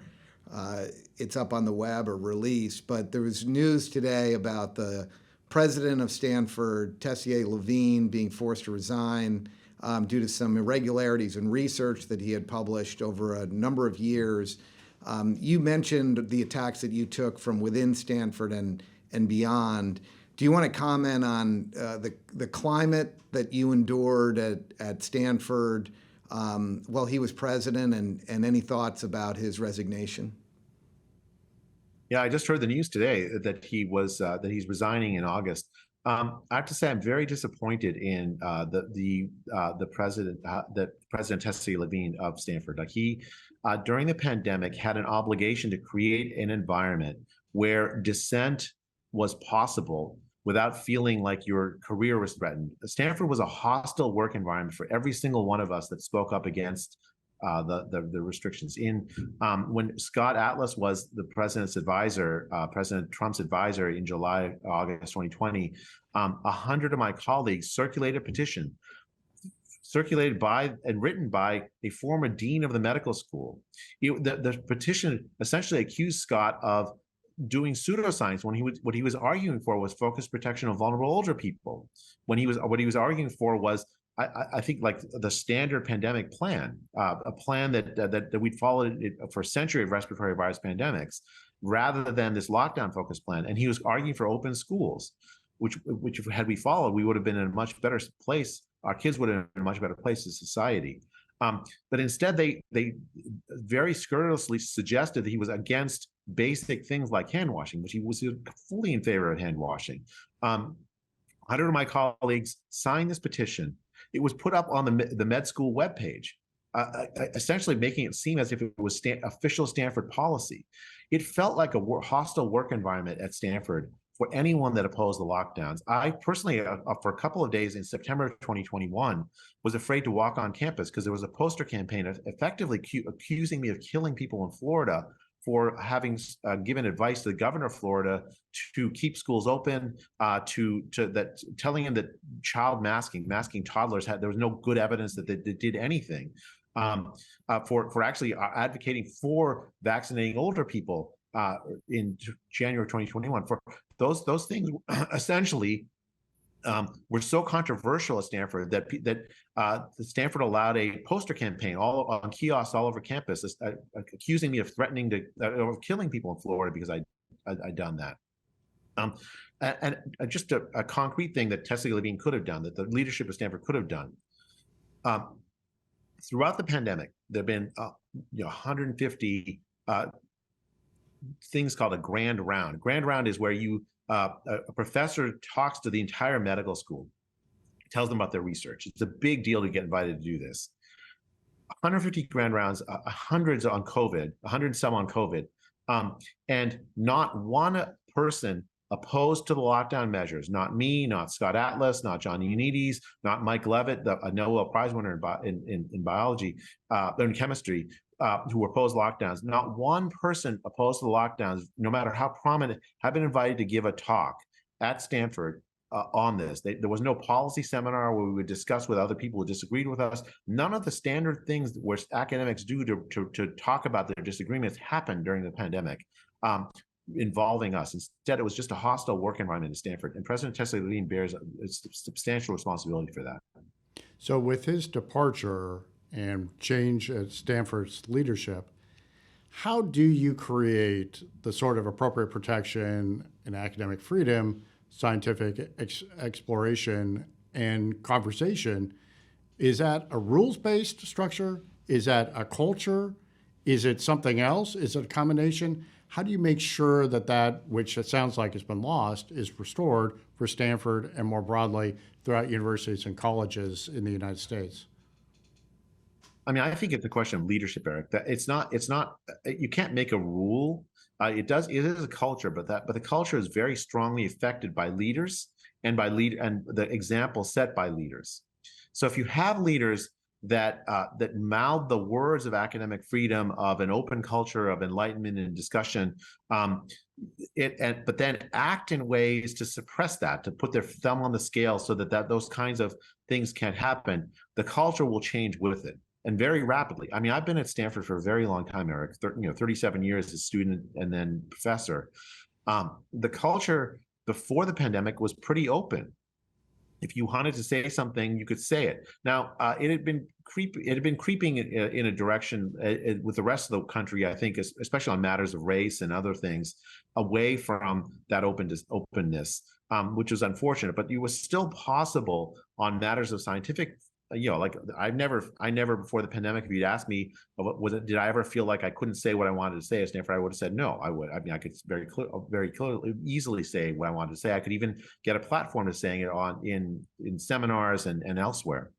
it's up on the web or released, but there was news today about the president of Stanford, Tessier Levine, being forced to resign due to some irregularities in research that he had published over a number of years. You mentioned the attacks that you took from within Stanford and beyond. Do you want to comment on the climate that you endured at Stanford while he was president, and any thoughts about his resignation? Yeah, I just heard the news today that he's resigning in August. I have to say I'm very disappointed in the President Tessier Levine of Stanford. Like he, during the pandemic, had an obligation to create an environment where dissent was possible without feeling like your career was threatened. Stanford was a hostile work environment for every single one of us that spoke up against the restrictions. When Scott Atlas was the president's advisor, President Trump's advisor in August 2020, 100 of my colleagues circulated a petition, circulated by and written by a former dean of the medical school. The petition essentially accused Scott of doing pseudoscience when what he was arguing for was focused protection of vulnerable older people. What he was arguing for was, I think, like the standard pandemic plan, a plan that we'd followed for a century of respiratory virus pandemics, rather than this lockdown focused plan. And he was arguing for open schools, which had we followed, we would have been in a much better place. Our kids would have been in a much better place as society. But instead, they very scurrilously suggested that he was against basic things like hand washing, which he was fully in favor of hand washing. 100 of my colleagues signed this petition. It was put up on the med school webpage, essentially making it seem as if it was official Stanford policy. It felt like a hostile work environment at Stanford for anyone that opposed the lockdowns. I personally, for a couple of days in September 2021, was afraid to walk on campus because there was a poster campaign effectively accusing me of killing people in Florida for having given advice to the governor of Florida to keep schools open, telling him that masking toddlers there was no good evidence that they did anything, for actually advocating for vaccinating older people in January 2021. For those things essentially were so controversial at Stanford that Stanford allowed a poster campaign all on kiosks all over campus, accusing me of threatening of killing people in Florida because I'd done that. And just a concrete thing that Tessier Levine could have done, that the leadership of Stanford could have done. Throughout the pandemic, there have been 150 things called a grand round. Grand round is where a professor talks to the entire medical school, tells them about their research. It's a big deal to get invited to do this. 150 grand rounds, hundreds on COVID, 100 some on COVID, and not one person opposed to the lockdown measures. Not me, not Scott Atlas, not John Ioannidis, not Mike Levitt, a Nobel Prize winner in biology, in chemistry, who were opposed lockdowns. Not one person opposed to the lockdowns, no matter how prominent, have been invited to give a talk at Stanford on this. There was no policy seminar where we would discuss with other people who disagreed with us. None of the standard things where academics do to talk about their disagreements happened during the pandemic involving us. Instead, it was just a hostile work environment at Stanford. And President Tessier Levine bears a substantial responsibility for that. So with his departure and change at Stanford's leadership, how do you create the sort of appropriate protection and academic freedom, scientific exploration, and conversation? Is that a rules-based structure? Is that a culture? Is it something else? Is it a combination? How do you make sure that which it sounds like has been lost is restored for Stanford and more broadly throughout universities and colleges in the United States? I mean, I think it's a question of leadership, Eric. That it's not. You can't make a rule. It is a culture, but the culture is very strongly affected by leaders and the example set by leaders. So if you have leaders that mouth the words of academic freedom, of an open culture of enlightenment and discussion, but then act in ways to suppress that, to put their thumb on the scale so that those kinds of things can't happen, the culture will change with it, and very rapidly. I mean, I've been at Stanford for a very long time, Eric, 37 years as student and then professor. The culture before the pandemic was pretty open. If you wanted to say something, you could say it. Now, it had been creeping in a direction with the rest of the country, I think, especially on matters of race and other things, away from that openness, which was unfortunate. But it was still possible on matters of scientific. Like I never before the pandemic, if you'd asked me, did I ever feel like I couldn't say what I wanted to say at Stanford, I would have said no. I would. I mean, I could very clearly, easily say what I wanted to say. I could even get a platform to saying it in seminars and elsewhere.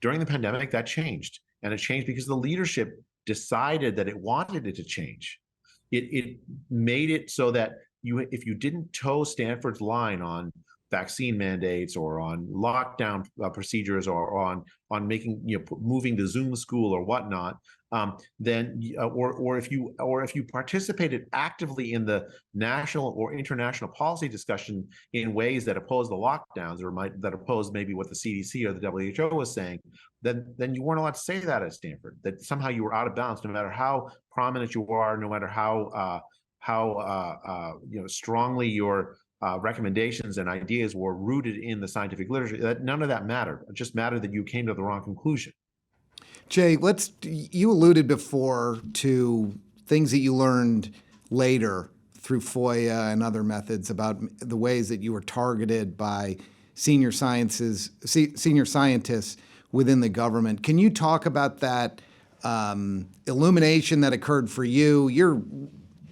During the pandemic, that changed, and it changed because the leadership decided that it wanted it to change. It made it so that if you didn't toe Stanford's line on vaccine mandates or on lockdown procedures or on making moving to Zoom school or whatnot, then or if you participated actively in the national or international policy discussion in ways that oppose the lockdowns or that oppose maybe what the CDC or the WHO was saying, then you weren't allowed to say that at Stanford. That somehow you were out of bounds, no matter how prominent you are, no matter how strongly your recommendations and ideas were rooted in the scientific literature. That none of that mattered. It just mattered that you came to the wrong conclusion. Jay, you alluded before to things that you learned later through FOIA and other methods about the ways that you were targeted by senior scientists within the government. Can you talk about that illumination that occurred for you? You're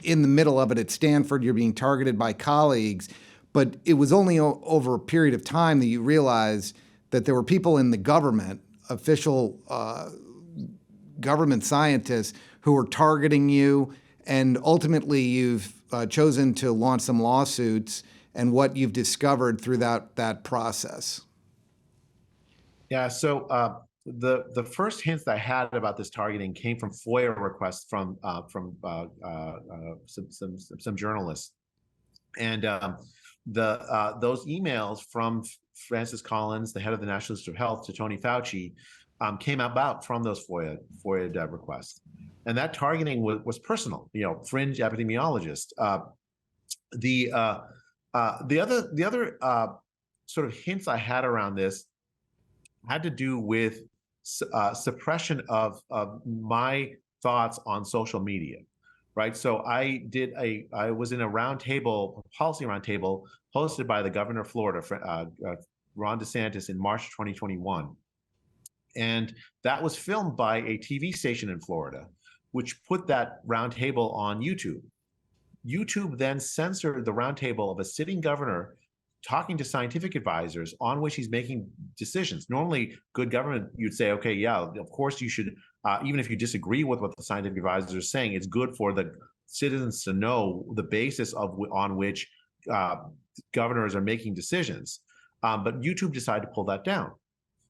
in the middle of it at Stanford, you're being targeted by colleagues, but it was only over a period of time that you realized that there were people in the government, official government scientists, who were targeting you, and ultimately you've chosen to launch some lawsuits, and what you've discovered through that process. Yeah, so the first hints that I had about this targeting came from FOIA requests from some journalists, and those emails from Francis Collins, the head of the National Institute of Health, to Tony Fauci, came about from those FOIA requests, and that targeting was personal. Fringe epidemiologist. The other sort of hints I had around this had to do with suppression of my thoughts on social media, right? So I was in a policy roundtable hosted by the governor of Florida, Ron DeSantis, in March 2021. And that was filmed by a TV station in Florida, which put that roundtable on YouTube. YouTube then censored the roundtable of a sitting governor talking to scientific advisors on which he's making decisions. Normally, good government, you'd say, okay, yeah, of course you should, even if you disagree with what the scientific advisors are saying, it's good for the citizens to know the basis on which governors are making decisions. But YouTube decided to pull that down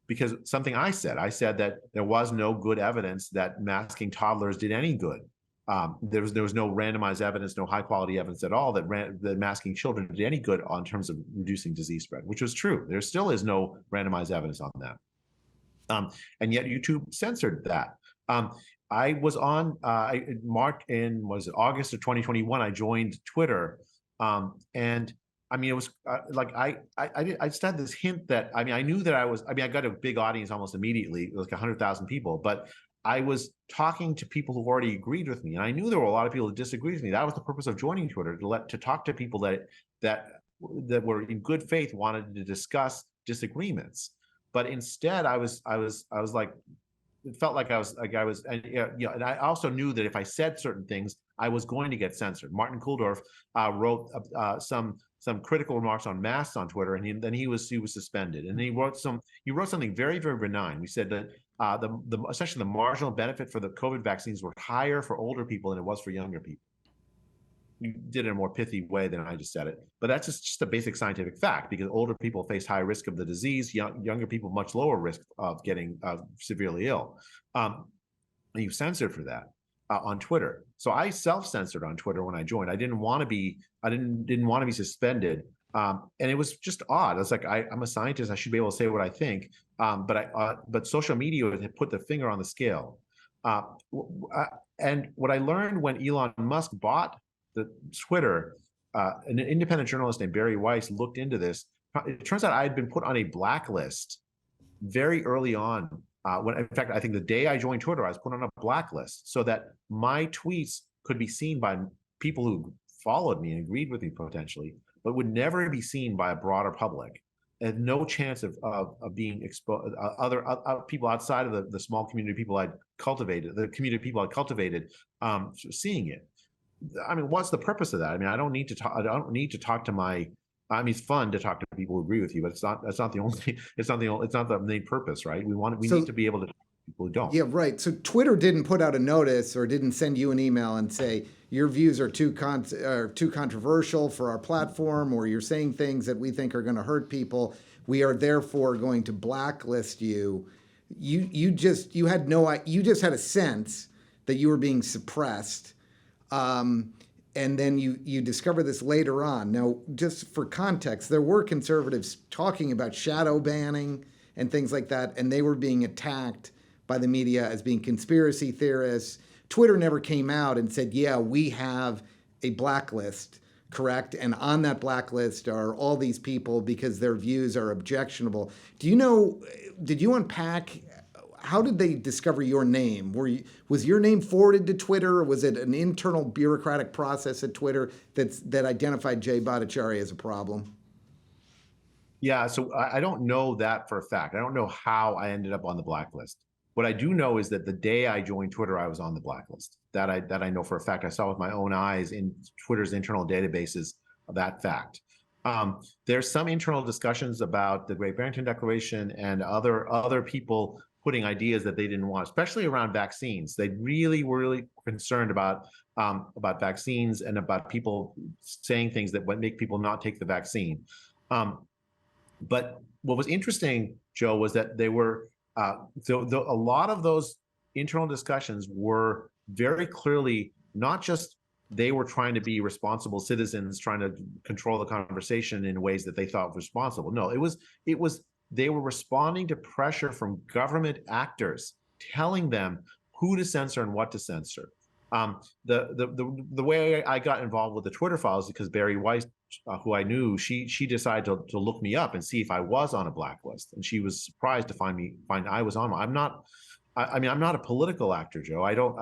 because something I said that there was no good evidence that masking toddlers did any good. There was no randomized evidence, no high quality evidence at all that masking children did any good in terms of reducing disease spread, which was true. There still is no randomized evidence on that. And yet YouTube censored that. I was on August of 2021, I joined Twitter. And I mean, it was I just had this hint that, I knew that I got a big audience almost immediately, like 100,000 people, but I was talking to people who already agreed with me, and I knew there were a lot of people who disagreed with me. That was the purpose of joining Twitter, to talk to people that were in good faith, wanted to discuss disagreements. But instead, I was like, it felt like I was, and I also knew that if I said certain things, I was going to get censored. Martin Kulldorff wrote some critical remarks on masks on Twitter, and then he was suspended. And he wrote something very, very benign. He said that essentially the marginal benefit for the COVID vaccines were higher for older people than it was for younger people. you did it in a more pithy way than I just said it. But that's just a basic scientific fact, because older people face high risk of the disease, younger people much lower risk of getting severely ill. And you censored for that on Twitter. So I self-censored on Twitter when I joined. I didn't want to be suspended. And it was just odd. It's like, I'm a scientist. I should be able to say what I think. But social media had put the finger on the scale. And what I learned when Elon Musk bought the Twitter, an independent journalist named Barry Weiss looked into this. It turns out I had been put on a blacklist very early on. When, in fact, I think the day I joined Twitter, I was put on a blacklist so that my tweets could be seen by people who followed me and agreed with me potentially, but would never be seen by a broader public. And no chance of being exposed, other people outside of the small community people I'd cultivated, the community people I'd cultivated, seeing it. I mean, what's the purpose of that? I mean, I don't need to talk to my. I mean, it's fun to talk to people who agree with you, but that's not the only. It's not the main purpose, right? We need to be able to talk to people who don't. Yeah, right. So Twitter didn't put out a notice or didn't send you an email and say your views are too controversial for our platform, or you're saying things that we think are going to hurt people. We are therefore going to blacklist you. You just had a sense that you were being suppressed. And then you discover this later on. Now, just for context, there were conservatives talking about shadow banning and things like that, and they were being attacked by the media as being conspiracy theorists. Twitter never came out and said, yeah, we have a blacklist, correct? And on that blacklist are all these people because their views are objectionable. Did you unpack, how did they discover your name? Was your name forwarded to Twitter, or was it an internal bureaucratic process at Twitter that identified Jay Bhattacharya as a problem? Yeah, so I don't know that for a fact. I don't know how I ended up on the blacklist. What I do know is that the day I joined Twitter, I was on the blacklist. That I know for a fact. I saw with my own eyes in Twitter's internal databases of that fact. There's some internal discussions about the Great Barrington Declaration and other people putting ideas that they didn't want, especially around vaccines. They really were really concerned about vaccines and about people saying things that would make people not take the vaccine. But what was interesting, Joe, was that they were a lot of those internal discussions were very clearly not just they were trying to be responsible citizens, trying to control the conversation in ways that they thought was responsible. No, it was they were responding to pressure from government actors telling them who to censor and what to censor. The way I got involved with the Twitter files is because Barry Weiss, who I knew, she decided to look me up and see if I was on a blacklist, and she was surprised to find I was on one. I'm not. I mean, I'm not a political actor, Joe. I don't.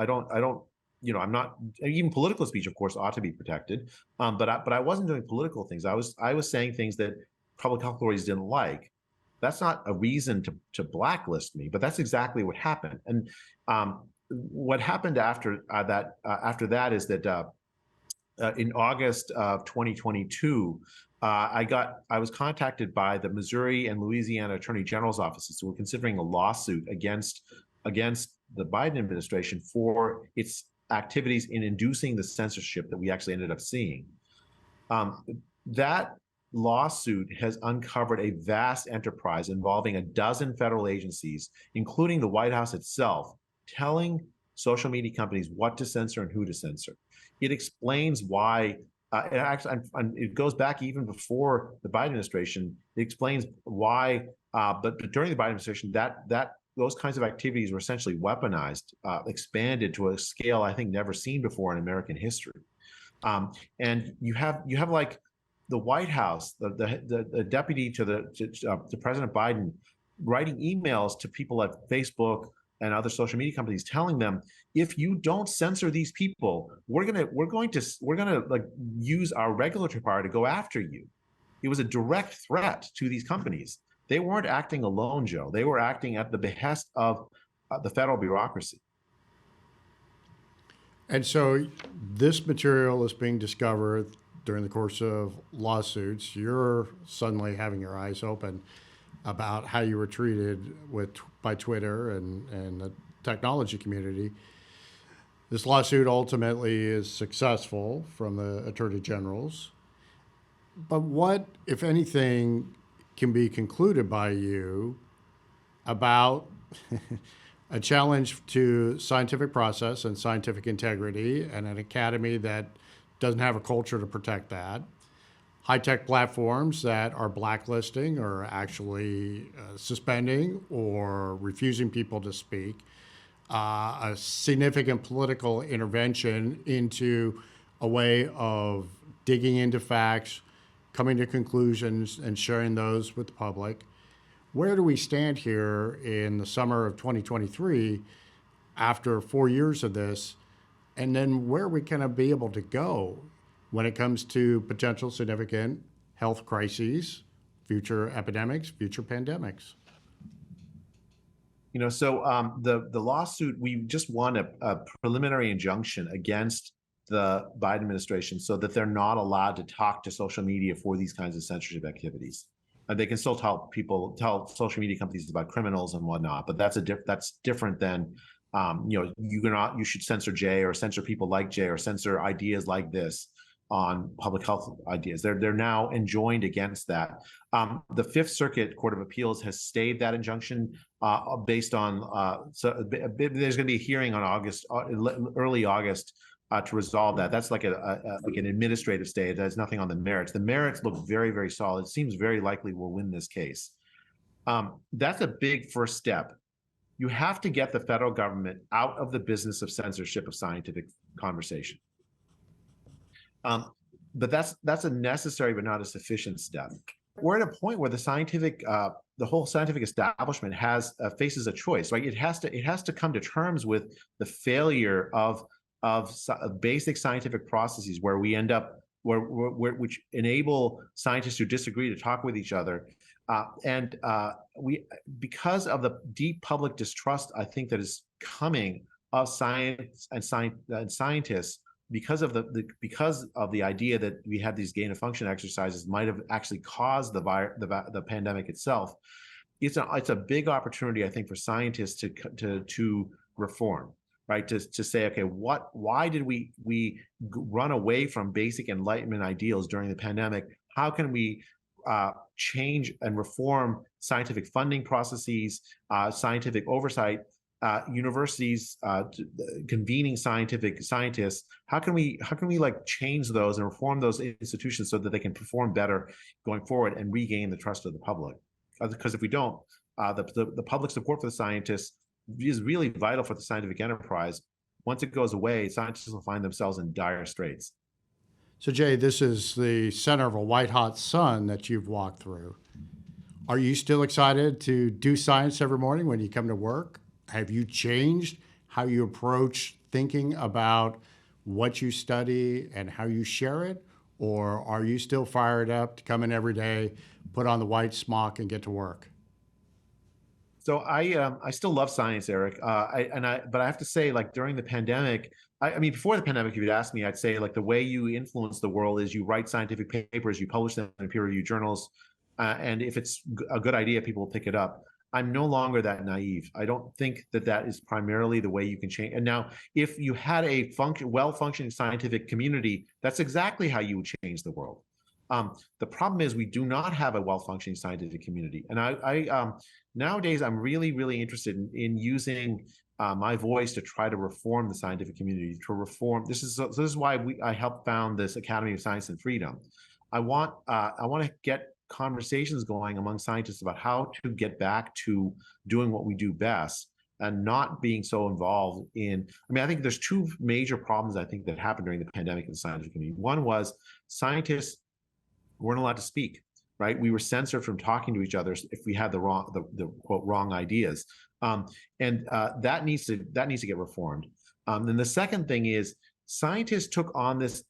You know, I'm not. Even political speech, of course, ought to be protected. But I wasn't doing political things. I was saying things that public health authorities didn't like. That's not a reason to blacklist me, but that's exactly what happened. And what happened after that is that in August of 2022, I was contacted by the Missouri and Louisiana Attorney General's offices who were considering a lawsuit against the Biden administration for its activities in inducing the censorship that we actually ended up seeing. That lawsuit has uncovered a vast enterprise involving a dozen federal agencies, including the White House itself, telling social media companies what to censor and who to censor. It explains why, it goes back even before the Biden administration. It explains why, but during the Biden administration, that those kinds of activities were essentially weaponized, expanded to a scale I think never seen before in American history. And you have like the White House, the deputy to President Biden, writing emails to people at Facebook and other social media companies telling them, if you don't censor these people, we're gonna like use our regulatory power to go after you. It was a direct threat to these companies. They weren't acting alone, Joe. They were acting at the behest of the federal bureaucracy. And so this material is being discovered during the course of lawsuits. You're suddenly having your eyes open about how you were treated by Twitter and the technology community. This lawsuit ultimately is successful from the attorney generals. But what, if anything, can be concluded by you about a challenge to scientific process and scientific integrity and an academy that doesn't have a culture to protect that? High-tech platforms that are blacklisting or actually suspending or refusing people to speak, a significant political intervention into a way of digging into facts, coming to conclusions, and sharing those with the public. Where do we stand here in the summer of 2023 after 4 years of this? And then where are we going to be able to go when it comes to potential significant health crises, future epidemics, future pandemics? So the lawsuit, we just won a preliminary injunction against the Biden administration so that they're not allowed to talk to social media for these kinds of censorship activities. They can still tell social media companies about criminals and whatnot, but that's different than you should censor Jay or censor people like Jay or censor ideas like this on public health ideas. They're now enjoined against that. The Fifth Circuit Court of Appeals has stayed that injunction based on there's going to be a hearing on early August to resolve that. That's like an administrative stay. It has nothing on the merits. The merits look very, very solid. It seems very likely we'll win this case. That's a big first step. You have to get the federal government out of the business of censorship of scientific conversation. But that's a necessary but not a sufficient step. We're at a point where the whole scientific establishment faces a choice, right? It has to come to terms with the failure of basic scientific processes where we end up which enable scientists who disagree to talk with each other, because of the deep public distrust I think that is coming of science and scientists. Because of the idea that we had these gain of function exercises might have actually caused the pandemic itself, it's a big opportunity I think for scientists to reform, right? To say, okay, why did we run away from basic Enlightenment ideals during the pandemic? How can we change and reform scientific funding processes, scientific oversight? Universities convening scientists. How can we change those and reform those institutions so that they can perform better going forward and regain the trust of the public? Because if we don't, the public support for the scientists is really vital for the scientific enterprise. Once it goes away, scientists will find themselves in dire straits. So Jay, this is the center of a white hot sun that you've walked through. Are you still excited to do science every morning when you come to work? Have you changed how you approach thinking about what you study and how you share it? Or are you still fired up to come in every day, put on the white smock and get to work? So I still love science, Eric. But I have to say, like during the pandemic, I mean, before the pandemic, if you'd ask me, I'd say like the way you influence the world is you write scientific papers, you publish them in peer-reviewed journals, and if it's a good idea, people will pick it up. I'm no longer that naive. I don't think that is primarily the way you can change. And now, if you had a well-functioning scientific community, that's exactly how you would change the world. The problem is we do not have a well-functioning scientific community. And I nowadays, I'm really, really interested in using my voice to try to reform the scientific community, to reform. This is why I helped found this Academy of Science and Freedom. I want to get conversations going among scientists about how to get back to doing what we do best and not being so involved in, I think there's two major problems I think that happened during the pandemic in the scientific community. One was scientists weren't allowed to speak, right? We were censored from talking to each other if we had the quote wrong ideas. That needs to get reformed. Then the second thing is scientists took on this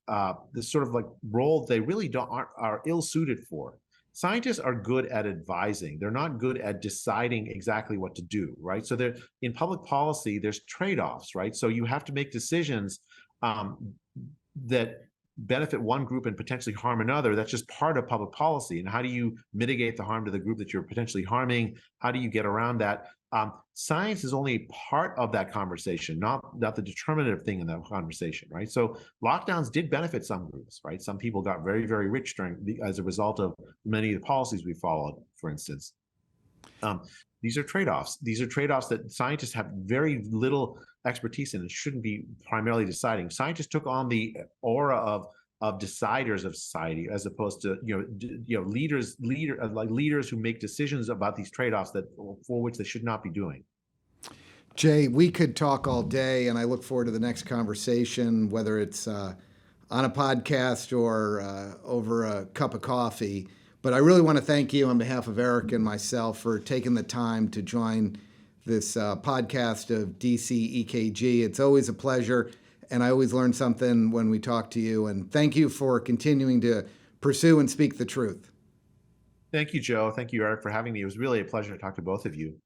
sort of like role they really are ill-suited for. Scientists are good at advising. They're not good at deciding exactly what to do, right? So in public policy, there's trade-offs, right? So you have to make decisions that benefit one group and potentially harm another. That's just part of public policy. And how do you mitigate the harm to the group that you're potentially harming? How do you get around that? Science is only part of that conversation, not the determinative thing in that conversation, right? So lockdowns did benefit some groups, right? Some people got very, very rich as a result of many of the policies we followed, for instance. These are trade-offs. These are trade-offs that scientists have very little expertise in and shouldn't be primarily deciding. Scientists took on the aura of deciders of society, as opposed to leaders who make decisions about these trade-offs for which they should not be doing. Jay, we could talk all day, and I look forward to the next conversation, whether it's on a podcast or over a cup of coffee. But I really want to thank you on behalf of Eric and myself for taking the time to join this podcast of DC EKG. It's always a pleasure, and I always learn something when we talk to you. And thank you for continuing to pursue and speak the truth. Thank you, Joe. Thank you, Eric, for having me. It was really a pleasure to talk to both of you.